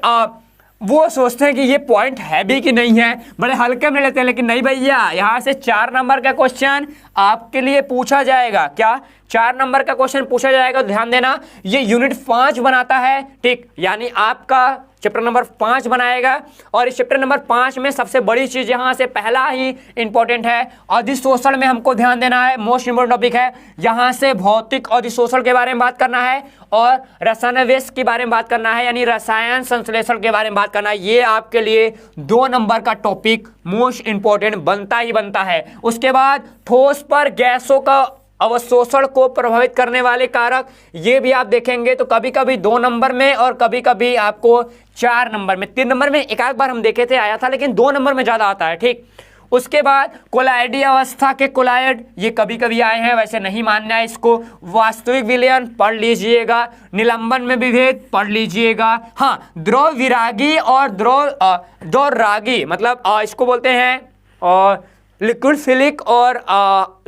वो सोचते हैं कि ये पॉइंट है भी कि नहीं है, बड़े हल्के में लेते हैं। लेकिन नहीं भैया, यहाँ से 4 नंबर का क्वेश्चन आपके लिए पूछा जाएगा। क्या 4 नंबर का क्वेश्चन पूछा जाएगा, तो ध्यान देना। ये यूनिट 5 बनाता है, ठीक, यानी आपका चैप्टर नंबर 5 बनाएगा। और इस चैप्टर नंबर 5 में सबसे बड़ी चीज यहाँ से पहला ही इंपॉर्टेंट है, अधिशोषण में हमको ध्यान देना है। मोस्ट इंपॉर्टेंट टॉपिक है। यहाँ से भौतिक अधिशोषण के बारे में बात करना है, और रसायनवेश के बारे में बात करना है, यानी रसायन संश्लेषण के बारे में बात करना है। ये आपके लिए 2 नंबर का टॉपिक मोस्ट इंपॉर्टेंट बनता ही बनता है। उसके बाद ठोस पर गैसों का अवशोषण को प्रभावित करने वाले कारक, ये भी आप देखेंगे तो कभी कभी 2 नंबर में और कभी कभी आपको 4 नंबर में। 3 नंबर में एक आध बार हम देखे थे आया था, लेकिन 2 नंबर में ज्यादा आता है, ठीक। उसके बाद कोलाइडी अवस्था के कोलाइड, ये कभी कभी आए हैं, वैसे नहीं मानना है इसको। वास्तविक विलयन पढ़ लीजिएगा, निलंबन में विभेद पढ़ लीजिएगा। हाँ, द्रव विरागी और द्रव रागी, मतलब इसको बोलते हैं और लिक्विड फिलिक और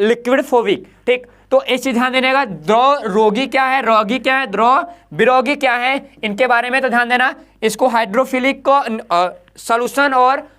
लिक्विड फोबिक, ठीक। तो इस चीज ध्यान देने का, द्रव रोगी क्या है, रोगी क्या है, द्रव विरोगी क्या है, इनके बारे में तो ध्यान देना। इसको हाइड्रोफिलिक को सॉल्यूशन, और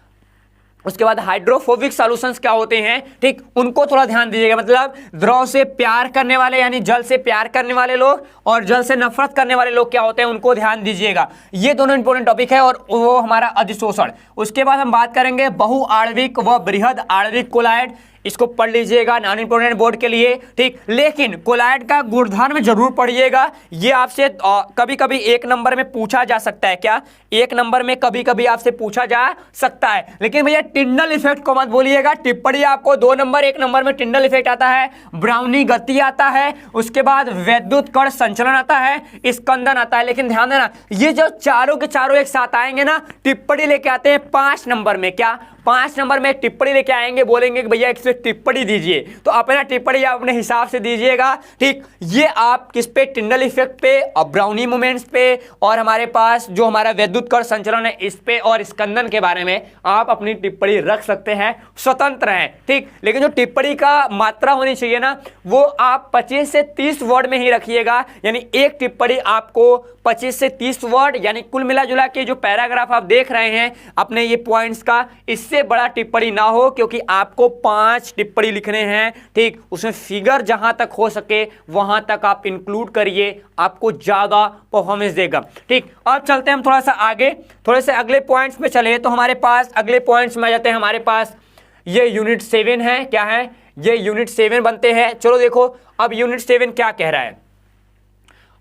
उसके बाद हाइड्रोफोबिक सॉल्यूशंस क्या होते हैं, ठीक, उनको थोड़ा ध्यान दीजिएगा। मतलब द्रव से प्यार करने वाले, यानी जल से प्यार करने वाले लोग, और जल से नफरत करने वाले लोग क्या होते हैं, उनको ध्यान दीजिएगा। ये दोनों इंपॉर्टेंट टॉपिक है, और वो हमारा अधिशोषण। उसके बाद हम बात करेंगे बहुआण्विक व बृहद आणविक कोलाइड, इसको पढ़ लीजिएगा नॉन इंपॉर्टेंट बोर्ड के लिए, ठीक। लेकिन कोलाइड का गुणधर्म जरूर पढ़िएगा। ये आपसे कभी कभी 1 नंबर में पूछा जा सकता है। क्या 1 नंबर में कभी कभी आपसे पूछा जा सकता है। लेकिन भैया टिंडल इफेक्ट को मत बोलिएगा, टिप्पणी आपको 2 नंबर, 1 नंबर में टिंडल इफेक्ट आता है, ब्राउनी गति आता है, उसके बाद वैद्युत कण संचलन आता है, स्कंदन आता है। लेकिन ध्यान देना, ये जो चारों के चारों एक साथ आएंगे ना, टिप्पणी लेके आते हैं 5 नंबर में। क्या 5 नंबर में टिप्पणी लेके आएंगे, बोलेंगे कि भैया इसमें टिप्पणी दीजिए, तो अपना टिप्पणी आप अपने हिसाब से दीजिएगा, ठीक। ये आप किस पे, टिंडल इफेक्ट पे और ब्राउनी मूवमेंट्स पे, और हमारे पास जो हमारा वैद्युत कण संचलन है इस पे, और स्कंदन के बारे में आप अपनी टिप्पणी रख सकते हैं, स्वतंत्र हैं, ठीक। लेकिन जो टिप्पणी का मात्रा होनी चाहिए ना, वो आप 25 से 30 वर्ड में ही रखिएगा। यानी एक टिप्पणी आपको 25 से 30 वर्ड, यानी कुल मिला जुला के जो पैराग्राफ आप देख रहे हैं अपने ये पॉइंट्स का, इससे बड़ा टिप्पणी ना हो, क्योंकि आपको 5 टिप्पणी लिखने हैं, ठीक। उसमें फिगर जहां तक हो सके वहां तक आप इंक्लूड करिए, आपको ज्यादा परफॉर्मेंस देगा, ठीक। अब चलते हैं हम थोड़ा सा आगे, थोड़े से अगले पॉइंट्स पे चले। तो हमारे पास अगले पॉइंट्स में आ जाते हैं, हमारे पास ये यूनिट 7 है। क्या है, ये यूनिट 7 बनते हैं। चलो देखो अब यूनिट 7 क्या कह रहा है।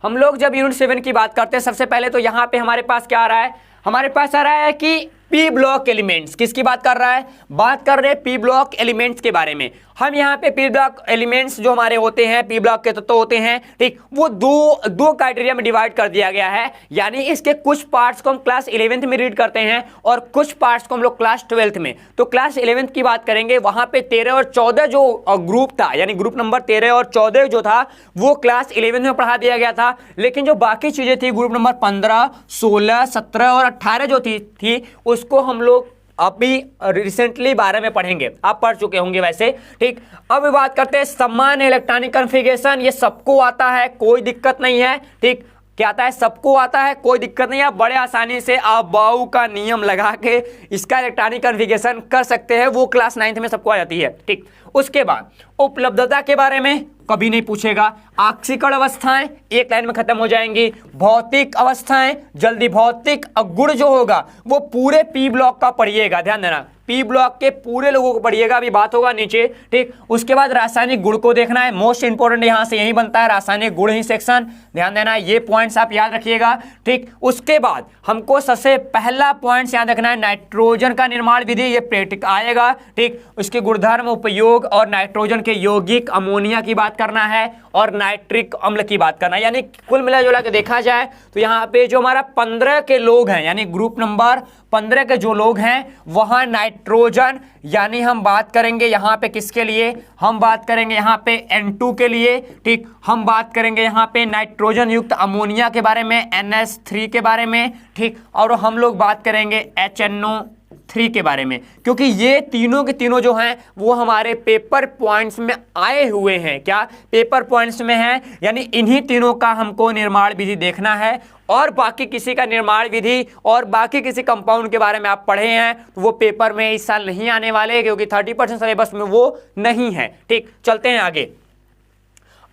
हम लोग जब यूनिट 7 की बात करते हैं, सबसे पहले तो यहाँ पे हमारे पास क्या आ रहा है, हमारे पास आ रहा है कि पी ब्लॉक एलिमेंट्स, किसकी बात कर रहा है, बात कर रहे हैं पी ब्लॉक एलिमेंट्स के बारे में। हम यहाँ पे पी ब्लॉक एलिमेंट्स जो हमारे होते हैं, पी ब्लॉक के तत्व होते हैं, ठीक, वो दो क्राइटेरिया में डिवाइड कर दिया गया है। यानी इसके कुछ पार्ट्स को हम क्लास 11th में रीड करते हैं और कुछ पार्ट्स को हम लोग क्लास 12th में। तो क्लास 11th की बात करेंगे, वहां पे 13 और 14 जो ग्रुप था, यानी ग्रुप नंबर 13 और 14 जो था वो क्लास 11th में पढ़ा दिया गया था। लेकिन जो बाकी चीजें थी, ग्रुप नंबर 15, 16, 17 और 18 जो थी उसको हम लोग अभी रिसेंटली 12 में पढ़ेंगे, आप पढ़ चुके होंगे वैसे, ठीक। अब बात करते हैं सामान्य इलेक्ट्रॉनिक कॉन्फ़िगरेशन। ये सबको आता है, कोई दिक्कत नहीं है, ठीक। क्या आता है, सबको आता है, कोई दिक्कत नहीं है। बड़े आसानी से आप बाउ का नियम लगा के इसका इलेक्ट्रॉनिक कॉन्फ़िगरेशन कर सकते हैं, वो क्लास 9th में सबको आ जाती है, ठीक। उसके बाद उपलब्धता के बारे में कभी नहीं पूछेगा। आक्सीकरण अवस्थाएं एक लाइन में खत्म हो जाएंगी। भौतिक अवस्थाएं, जल्दी भौतिक गुण जो होगा वो पूरे पी ब्लॉक का पढ़िएगा, ध्यान देना, पी ब्लॉक के पूरे लोगों को पढ़िएगा, अभी बात होगा नीचे, ठीक। उसके बाद रासायनिक गुण को देखना है, मोस्ट इंपोर्टेंट यहां से यही बनता है, रासायनिक गुण ही सेक्शन, ध्यान देना, ये पॉइंट्स आप याद रखिएगा, ठीक। उसके बाद हमको सबसे पहला पॉइंट याद रखना है, नाइट्रोजन का निर्माण विधि, ये प्रैक्टिकल आएगा, ठीक। उसके गुणधर्म, उपयोग और नाइट्रोजन के यौगिक, अमोनिया की बात करना है और नाइट्रिक अम्ल की बात करना है। यानी कुल मिला जुला के देखा जाए तो यहाँ पे जो हमारा 15 के लोग हैं, यानी ग्रुप नंबर 15 के जो लोग हैं वहां नाइट्रोजन, यानी हम बात करेंगे यहाँ पे किसके लिए, हम बात करेंगे यहाँ पे N2 के लिए, ठीक। हम बात करेंगे यहाँ पे नाइट्रोजन युक्त अमोनिया के बारे में, NH3 के बारे में, ठीक। और हम लोग बात करेंगे HNO3 के बारे में, क्योंकि ये तीनों के तीनों जो हैं वो हमारे पेपर पॉइंट्स में आए हुए हैं। क्या पेपर पॉइंट्स में हैं, यानी इन्हीं तीनों का हमको निर्माण विधि देखना है। और बाकी किसी का निर्माण विधि और बाकी किसी कंपाउंड के बारे में आप पढ़े हैं तो वो पेपर में इस साल नहीं आने वाले, क्योंकि 30% सिलेबस में वो नहीं है, ठीक। चलते हैं आगे।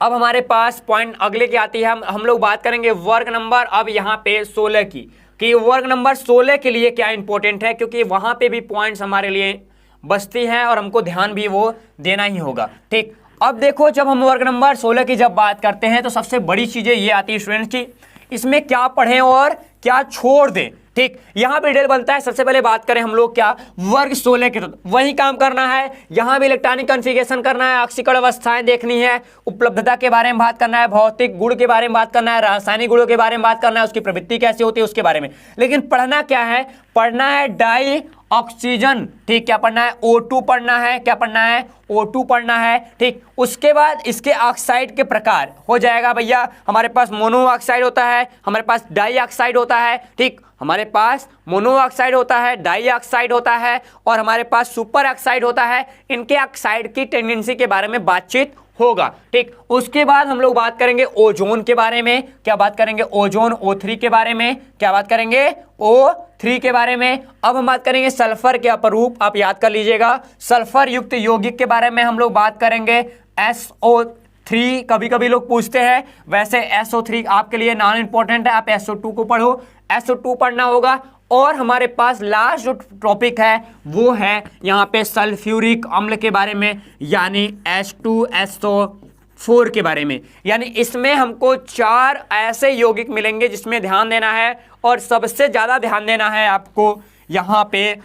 अब हमारे पास पॉइंट अगले की आती है, हम लोग बात करेंगे वर्ग नंबर अब यहाँ पे 16 की, कि वर्ग नंबर 16 के लिए क्या इंपॉर्टेंट है, क्योंकि वहां पे भी पॉइंट्स हमारे लिए बचती हैं और हमको ध्यान भी वो देना ही होगा, ठीक। अब देखो, जब हम वर्ग नंबर 16 की जब बात करते हैं तो सबसे बड़ी चीजें ये आती है स्टूडेंट्स की, इसमें क्या पढ़ें और क्या छोड़ दें, ठीक। यहां पे डिटेल बनता है। सबसे पहले बात करें हम लोग क्या, वर्ग 16 के तत्व, वही काम करना है, यहां भी इलेक्ट्रॉनिक कॉन्फ़िगरेशन करना है, आक्सीकरण अवस्थाएं देखनी है, उपलब्धता के बारे में बात करना है, भौतिक गुण के बारे में बात करना है, रासायनिक गुणों के बारे में बात करना है, उसकी प्रवृत्ति कैसे होती है उसके बारे में। लेकिन पढ़ना क्या है, पढ़ना है डाई ऑक्सीजन, ठीक। क्या पढ़ना है, O2 पढ़ना है, क्या पढ़ना है, O2 पढ़ना है, ठीक। उसके बाद इसके ऑक्साइड के प्रकार हो जाएगा भैया, हमारे पास मोनो ऑक्साइड होता है, हमारे पास डाई ऑक्साइड होता है, ठीक। हमारे पास मोनो ऑक्साइड होता है, डाई ऑक्साइड होता है और हमारे पास सुपर ऑक्साइड होता है। इनके ऑक्साइड की टेंडेंसी के बारे में बातचीत होगा, ठीक। उसके बाद हम लोग बात करेंगे ओजोन के बारे में, क्या बात करेंगे, ओजोन O3 के बारे में, क्या बात करेंगे, O3 के बारे में। अब हम बात करेंगे सल्फर के अपरूप, आप याद कर लीजिएगा, सल्फर युक्त यौगिक के बारे में हम लोग बात करेंगे। SO3 कभी कभी लोग पूछते हैं, वैसे SO3 आपके लिए नॉन इंपॉर्टेंट है, आप SO2 को पढ़ो, SO2 पढ़ना होगा। और हमारे पास लास्ट जो टॉपिक है वो है यहाँ पे सल्फ्यूरिक अम्ल के बारे में, यानी H2SO4 के बारे में। यानी इसमें हमको 4 ऐसे यौगिक मिलेंगे जिसमें ध्यान देना है, और सबसे ज़्यादा ध्यान देना है आपको यहाँ पे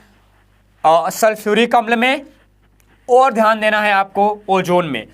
सल्फ्यूरिक अम्ल में, और ध्यान देना है आपको ओजोन में।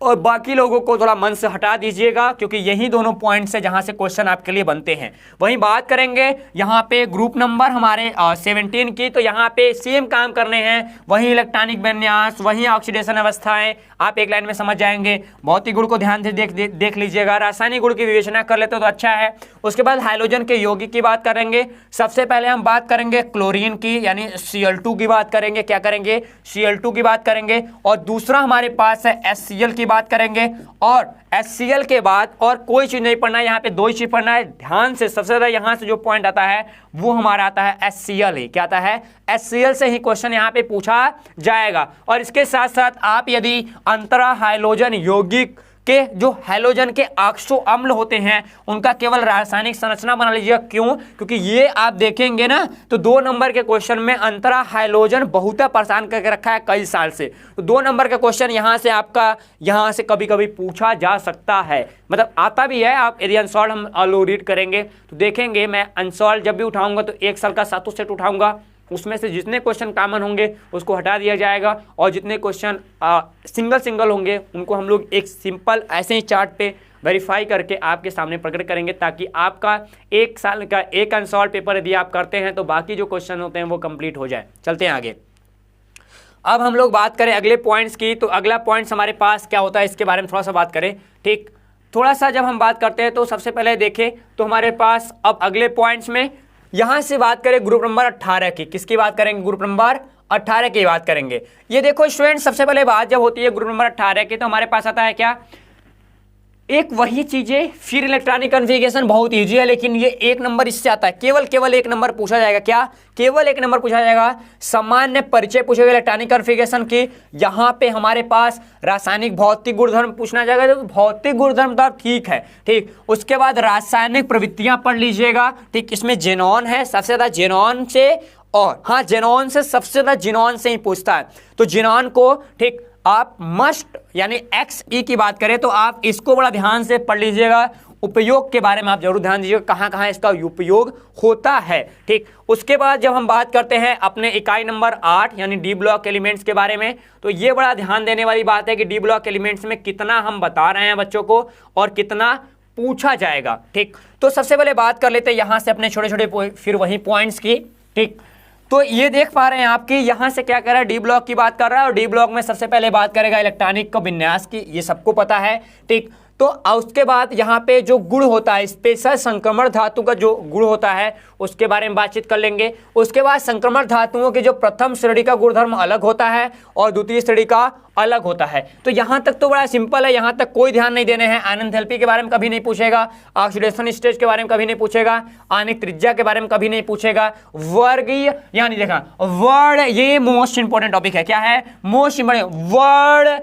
और बाकी लोगों को थोड़ा मन से हटा दीजिएगा, क्योंकि यही दोनों पॉइंट्स है जहां से क्वेश्चन आपके लिए बनते हैं। वहीं बात करेंगे यहाँ पे ग्रुप नंबर हमारे 17 की, तो यहाँ पे सेम काम करने हैं, वही इलेक्ट्रॉनिक विन्यास, वही ऑक्सीडेशन अवस्थाएं, आप एक लाइन में समझ जाएंगे। भौतिक गुण को ध्यान से देख लीजिएगा, रासायनिक गुण की विवेचना कर लेते हो तो अच्छा है। उसके बाद हाइड्रोजन के यौगिक की बात करेंगे। सबसे पहले हम बात करेंगे क्लोरीन की, यानी Cl2 की बात करेंगे, क्या करेंगे, Cl2 की बात करेंगे। और दूसरा हमारे पास है HCl की बात करेंगे। और HCl के बाद और कोई चीज नहीं पढ़ना है, यहाँ पे 2 ही चीज पढ़ना है ध्यान से। सबसे ज्यादा यहाँ से जो पॉइंट आता है वो हमारा आता है HCl ही, क्या आता है, HCl से ही क्वेश्चन यहाँ पे पूछा जाएगा। और इसके साथ साथ आप यदि अंतरा हाइड्रोजन यौगिक के जो हैलोजन के ऑक्सो अम्ल होते हैं उनका केवल रासायनिक संरचना बना लीजिएगा। क्यों? क्योंकि ये आप देखेंगे ना तो 2 नंबर के क्वेश्चन में अंतरा हैलोजन बहुत परेशान करके रखा है कई साल से। तो 2 नंबर का क्वेश्चन यहाँ से आपका यहाँ से कभी कभी पूछा जा सकता है, मतलब आता भी है। आप यदि अनसॉल्व हम ऑलो रीड करेंगे तो देखेंगे, मैं अनसॉल्व जब भी उठाऊंगा तो 1 साल का 7 सेट उठाऊंगा, उसमें से जितने क्वेश्चन कॉमन होंगे उसको हटा दिया जाएगा और जितने क्वेश्चन सिंगल होंगे उनको हम लोग एक सिंपल ऐसे ही चार्ट पे वेरीफाई करके आपके सामने प्रकट करेंगे, ताकि आपका 1 साल का एक अनसॉल्व पेपर यदि आप करते हैं तो बाकी जो क्वेश्चन होते हैं वो कंप्लीट हो जाए। चलते हैं आगे। अब हम लोग बात करें अगले पॉइंट्स की, तो अगला पॉइंट्स हमारे पास क्या होता है इसके बारे में थोड़ा सा बात करें। ठीक, थोड़ा सा जब हम बात करते हैं तो सबसे पहले देखें तो हमारे पास अब अगले पॉइंट्स में यहां से बात करें ग्रुप नंबर 18 की। किसकी बात करेंगे? ग्रुप नंबर 18 की बात करेंगे। ये देखो स्टूडेंट, सबसे पहले बात जब होती है ग्रुप नंबर 18 की तो हमारे पास आता है क्या, एक वही चीजें, फिर इलेक्ट्रॉनिक कॉन्फ़िगरेशन बहुत इजी है, लेकिन ये 1 नंबर इससे आता है। केवल 1 नंबर पूछा जाएगा। क्या? केवल 1 नंबर पूछा जाएगा। सामान्य परिचय पूछेगा इलेक्ट्रॉनिक कॉन्फ़िगरेशन की। यहाँ पे हमारे पास रासायनिक भौतिक गुणधर्म पूछना जाएगा, तो भौतिक गुणधर्म तो ठीक है। ठीक, उसके बाद रासायनिक प्रवृत्तियां पढ़ लीजिएगा। ठीक, इसमें जेनॉन है, सबसे ज्यादा जेनॉन से, और हाँ जेनॉन से सबसे ज्यादा जेनॉन से ही पूछता है। तो जेनॉन को ठीक आप मस्ट यानी XE की बात करें तो आप इसको बड़ा ध्यान से पढ़ लीजिएगा। उपयोग के बारे में आप जरूर ध्यान दीजिएगा, कहाँ कहाँ इसका उपयोग होता है। ठीक, उसके बाद जब हम बात करते हैं अपने इकाई नंबर 8 यानी डी ब्लॉक एलिमेंट्स के बारे में, तो ये बड़ा ध्यान देने वाली बात है कि डी ब्लॉक एलिमेंट्स में कितना हम बता रहे हैं बच्चों को और कितना पूछा जाएगा। ठीक, तो सबसे पहले बात कर लेते हैं यहाँ से अपने छोटे छोटे फिर वही पॉइंट्स की। ठीक, तो ये देख पा रहे हैं आपकी यहाँ से क्या कर रहा है, डी ब्लॉक की बात कर रहा है और डी ब्लॉक में सबसे पहले बात करेगा इलेक्ट्रॉनिक का विन्यास की, ये सबको पता है। ठीक, तो उसके बाद यहाँ पे जो गुण होता है, स्पेशल संक्रमण धातु का जो गुण होता है उसके बारे में बातचीत कर लेंगे। उसके बाद संक्रमण धातुओं के जो प्रथम श्रेणी का गुणधर्म अलग होता है और द्वितीय श्रेणी का अलग होता है। तो यहाँ तक तो बड़ा सिंपल है, यहाँ तक कोई ध्यान नहीं देने हैं। एनथैल्पी के बारे में कभी नहीं पूछेगा, ऑक्सीडेशन स्टेज के बारे में कभी नहीं पूछेगा, आणविक त्रिज्या के बारे में कभी नहीं पूछेगा। वर्गीय यानी देखा वर्ड, ये मोस्ट इंपोर्टेंट टॉपिक है। क्या है? मोस्ट इंपोर्टेंट वर्ड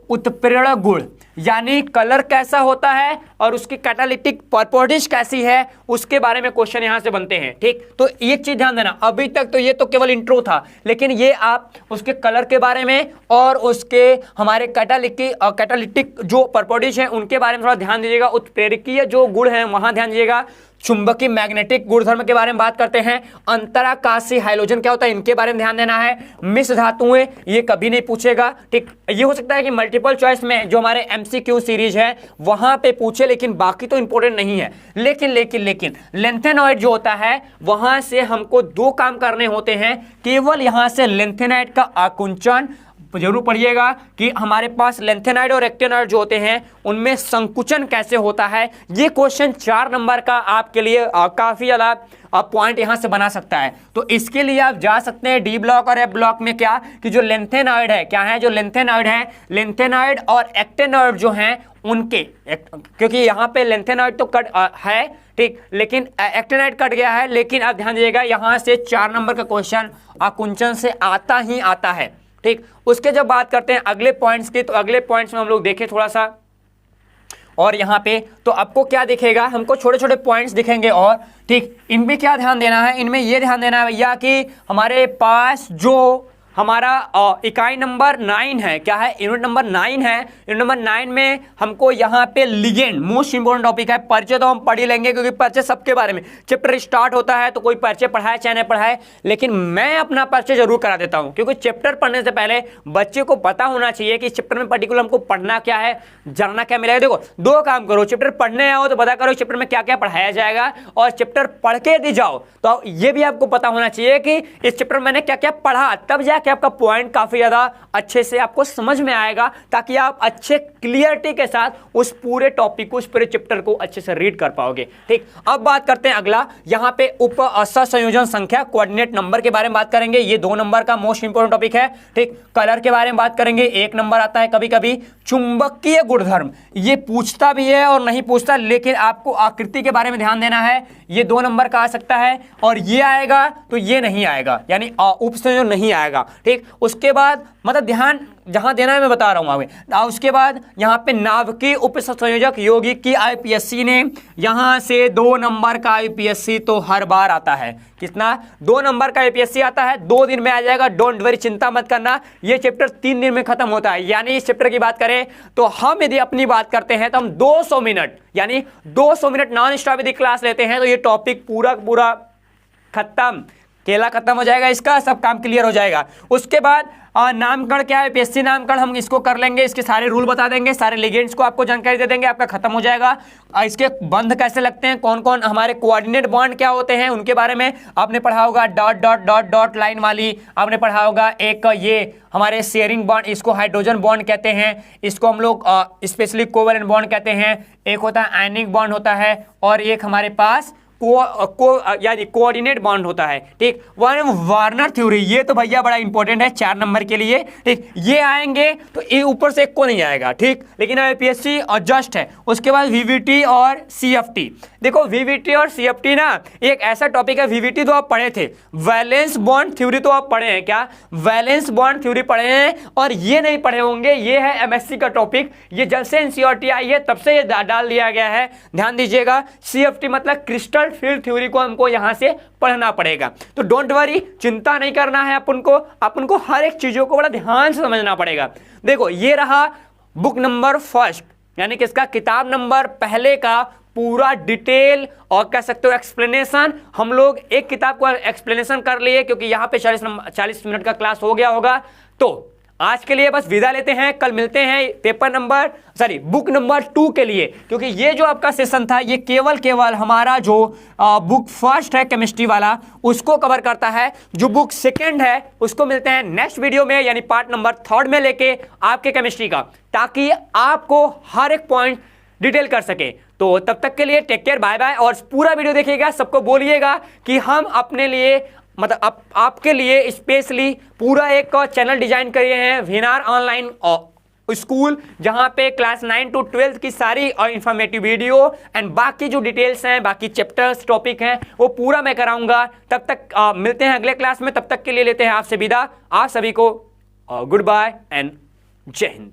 उत्प्रेरण गुण, यानी कलर कैसा होता है और उसकी कैटालिटिक प्रॉपर्टीज कैसी है, उसके बारे में क्वेश्चन यहां से बनते हैं। ठीक, तो एक चीज ध्यान देना, अभी तक तो ये तो केवल इंट्रो था, लेकिन ये आप उसके कलर के बारे में और उसके हमारे कैटालिटिक जो प्रॉपर्टीज हैं उनके बारे में थोड़ा ध्यान दीजिएगा। उत्प्रेरकीय जो गुण हैं वहां ध्यान दीजिएगा। चुंबकीय मैग्नेटिक गुणधर्म के बारे में बात करते हैं। अंतराकाशीय हाइड्रोजन क्या होता है, इनके बारे में ध्यान देना है। मिश्र धातुएं, ये कभी नहीं पूछेगा। ठीक, ये हो सकता है कि मल्टीपल चॉइस में जो हमारे MCQ सीरीज है वहां पे पूछे, लेकिन बाकी तो इंपॉर्टेंट नहीं है। लेकिन लेंथेनॉइड जो होता है वहां से हमको 2 काम करने होते हैं। केवल यहां से लेंथेनाइड का आकुंचन जरूर पढ़िएगा कि हमारे पास लेंथेनाइड और एक्टेनॉइड जो होते हैं उनमें संकुचन कैसे होता है। ये क्वेश्चन 4 नंबर का आपके लिए काफी ज्यादा पॉइंट यहां से बना सकता है। तो इसके लिए आप जा सकते हैं डी ब्लॉक और एफ ब्लॉक में, क्या कि जो लेंथेनॉइड है, क्या है जो लेंथेनॉइड है, लेंथेनॉइड और एक्टेनॉइड जो हैं उनके, क्योंकि यहाँ पे लेंथेनॉइड तो कट है ठीक, लेकिन एक्टेनॉइड कट गया है। लेकिन आप ध्यान दीजिएगा यहाँ से 4 नंबर का क्वेश्चन आकुंचन से आता ही आता है। ठीक, उसके जब बात करते हैं अगले पॉइंट्स की, तो अगले पॉइंट्स में हम लोग देखें थोड़ा सा, और यहाँ पे तो आपको क्या दिखेगा, हमको छोटे छोटे पॉइंट्स दिखेंगे। और ठीक, इनमें क्या ध्यान देना है, इनमें ये ध्यान देना है भैया कि हमारे पास जो हमारा इकाई नंबर 9 है, क्या है, यूनिट नंबर 9 है। यूनिट नंबर 9 में हमको यहाँ पे लिगेंड मोस्ट इंपोर्टेंट टॉपिक है। परिचय तो हम पढ़ ही लेंगे क्योंकि परिचय सबके बारे में, चैप्टर स्टार्ट होता है तो कोई परिचय पढ़ाए चाहे नहीं पढ़ाए, लेकिन मैं अपना परिचय जरूर करा देता हूँ, क्योंकि चैप्टर पढ़ने से पहले बच्चे को पता होना चाहिए कि चैप्टर में पर्टिकुलर हमको पढ़ना क्या है, जानना क्या मिलेगा। देखो 2 काम करो, चैप्टर पढ़ने आओ तो पता करो चैप्टर में क्या क्या पढ़ाया जाएगा, और चैप्टर पढ़ के यदि जाओ तो ये भी आपको पता होना चाहिए कि इस चैप्टर में मैंने क्या क्या पढ़ा, तब जाके आपका पॉइंट काफी ज्यादा अच्छे से आपको समझ में आएगा, ताकि आप अच्छे क्लियरिटी के साथ उस पूरे टॉपिक को, उस पूरे चैप्टर को अच्छे से रीड कर पाओगे। ठीक, अब बात करते हैं अगला, यहाँ पे उप संयोजन संख्या कोऑर्डिनेट नंबर के बारे में बात करेंगे। ये 2 नंबर का मोस्ट इंपोर्टेंट टॉपिक है। ठीक, कलर के बारे में बात करेंगे, 1 नंबर आता है कभी कभी। चुंबकीय गुणधर्म ये पूछता भी है और नहीं पूछता, लेकिन आपको आकृति के बारे में ध्यान देना है। ये 2 नंबर का आ सकता है, और ये आएगा तो ये नहीं आएगा, यानी उप संयोजन नहीं आएगा। ठीक। उसके बाद मतलब ध्यान जहां देना है मैं बता रहा हूं आगे। उसके बाद यहाँ पे नाभिकीय उप संयोजक यौगिक की आईपीएससी ने यहाँ से 2 नंबर का आईपीएससी तो हर बार आता है। कितना? 2 नंबर का आईपीएससी आता है, 2 दिन में आ जाएगा। डोंट वरी, चिंता मत करना, ये चैप्टर 3 दिन में खत्म होता है। यानी इस चैप्टर की बात करें तो हम यदि अपनी बात करते हैं तो हम 200 मिनट यानी 200 मिनट नॉन स्टॉप यदि क्लास लेते हैं तो ये टॉपिक पूरा खत्म, केला खत्म हो जाएगा, इसका सब काम क्लियर हो जाएगा। उसके बाद नामकरण क्या है, पीएससी नामकरण हम इसको कर लेंगे, इसके सारे रूल बता देंगे, सारे लिगेंड्स को आपको जानकारी दे देंगे, आपका खत्म हो जाएगा। इसके बंध कैसे लगते हैं, कौन कौन हमारे कोऑर्डिनेट बॉन्ड क्या होते हैं उनके बारे में आपने पढ़ा होगा। Dot dot dot dot line वाली आपने पढ़ा होगा। एक ये हमारे शेयरिंग बॉन्ड, इसको हाइड्रोजन बॉन्ड कहते हैं, इसको हम लोग स्पेशली कोवलेंट बॉन्ड कहते हैं। एक होता है आयनिक बॉन्ड होता है, और एक हमारे पास यानी कोऑर्डिनेट बॉन्ड होता है। ठीक, वार्नर थ्योरी, ये तो भैया बड़ा इंपॉर्टेंट है 4 नंबर के लिए। ठीक, ये आएंगे तो ये ऊपर से एक को नहीं आएगा। ठीक, लेकिन आईपीएससी जस्ट है। उसके बाद वीवीटी और सीएफटी। देखो वीवीटी और सीएफटी ना एक ऐसा टॉपिक है, वीवीटी तो आप पढ़े थे, वैलेंस बॉन्ड थ्योरी तो आप पढ़े हैं क्या, वैलेंस बॉन्ड थ्योरी पढ़े हैं, और ये नहीं पढ़े होंगे, ये है एमएससी का टॉपिक। ये जब से एनसीईआरटी आई है तब से ये डाल दिया गया है, ध्यान दीजिएगा। सीएफटी मतलब क्रिस्टल फील्ड थ्योरी को हमको यहां से पढ़ना पड़ेगा। तो डोंट वरी, चिंता नहीं करना है अपन को हर एक चीजों को बड़ा ध्यान से समझना पड़ेगा। देखो ये रहा बुक नंबर 1 यानी कि इसका किताब नंबर पहले का पूरा डिटेल और कह सकते हो एक्सप्लेनेशन। हम लोग एक किताब को एक्सप्लेनेशन कर लिए क्योंकि यहाँ पे 40 मिनट का क्लास हो गया होगा। तो आज के लिए बस विदा लेते हैं, कल मिलते हैं बुक नंबर 2 के लिए, क्योंकि ये जो आपका सेशन था ये केवल हमारा जो बुक 1 है केमिस्ट्री वाला उसको कवर करता है। जो बुक 2 है उसको मिलते हैं नेक्स्ट वीडियो में, यानी पार्ट नंबर 3 में लेके आपके केमिस्ट्री का, ताकि आपको हर एक पॉइंट डिटेल कर सके। तो तब तक के लिए टेक केयर, बाय बाय। और पूरा वीडियो देखिएगा, सबको बोलिएगा कि हम अपने लिए मतलब आपके लिए स्पेशली पूरा एक चैनल डिजाइन किए हैं, विनार ऑनलाइन स्कूल, जहां पे क्लास 9 to 12 की सारी इंफॉर्मेटिव वीडियो एंड बाकी जो डिटेल्स हैं, बाकी चैप्टर्स टॉपिक हैं, वो पूरा मैं कराऊंगा। तब तक मिलते हैं अगले क्लास में, तब तक के लिए लेते हैं आपसे विदा। आप सभी को गुड बाय एंड जय हिंद।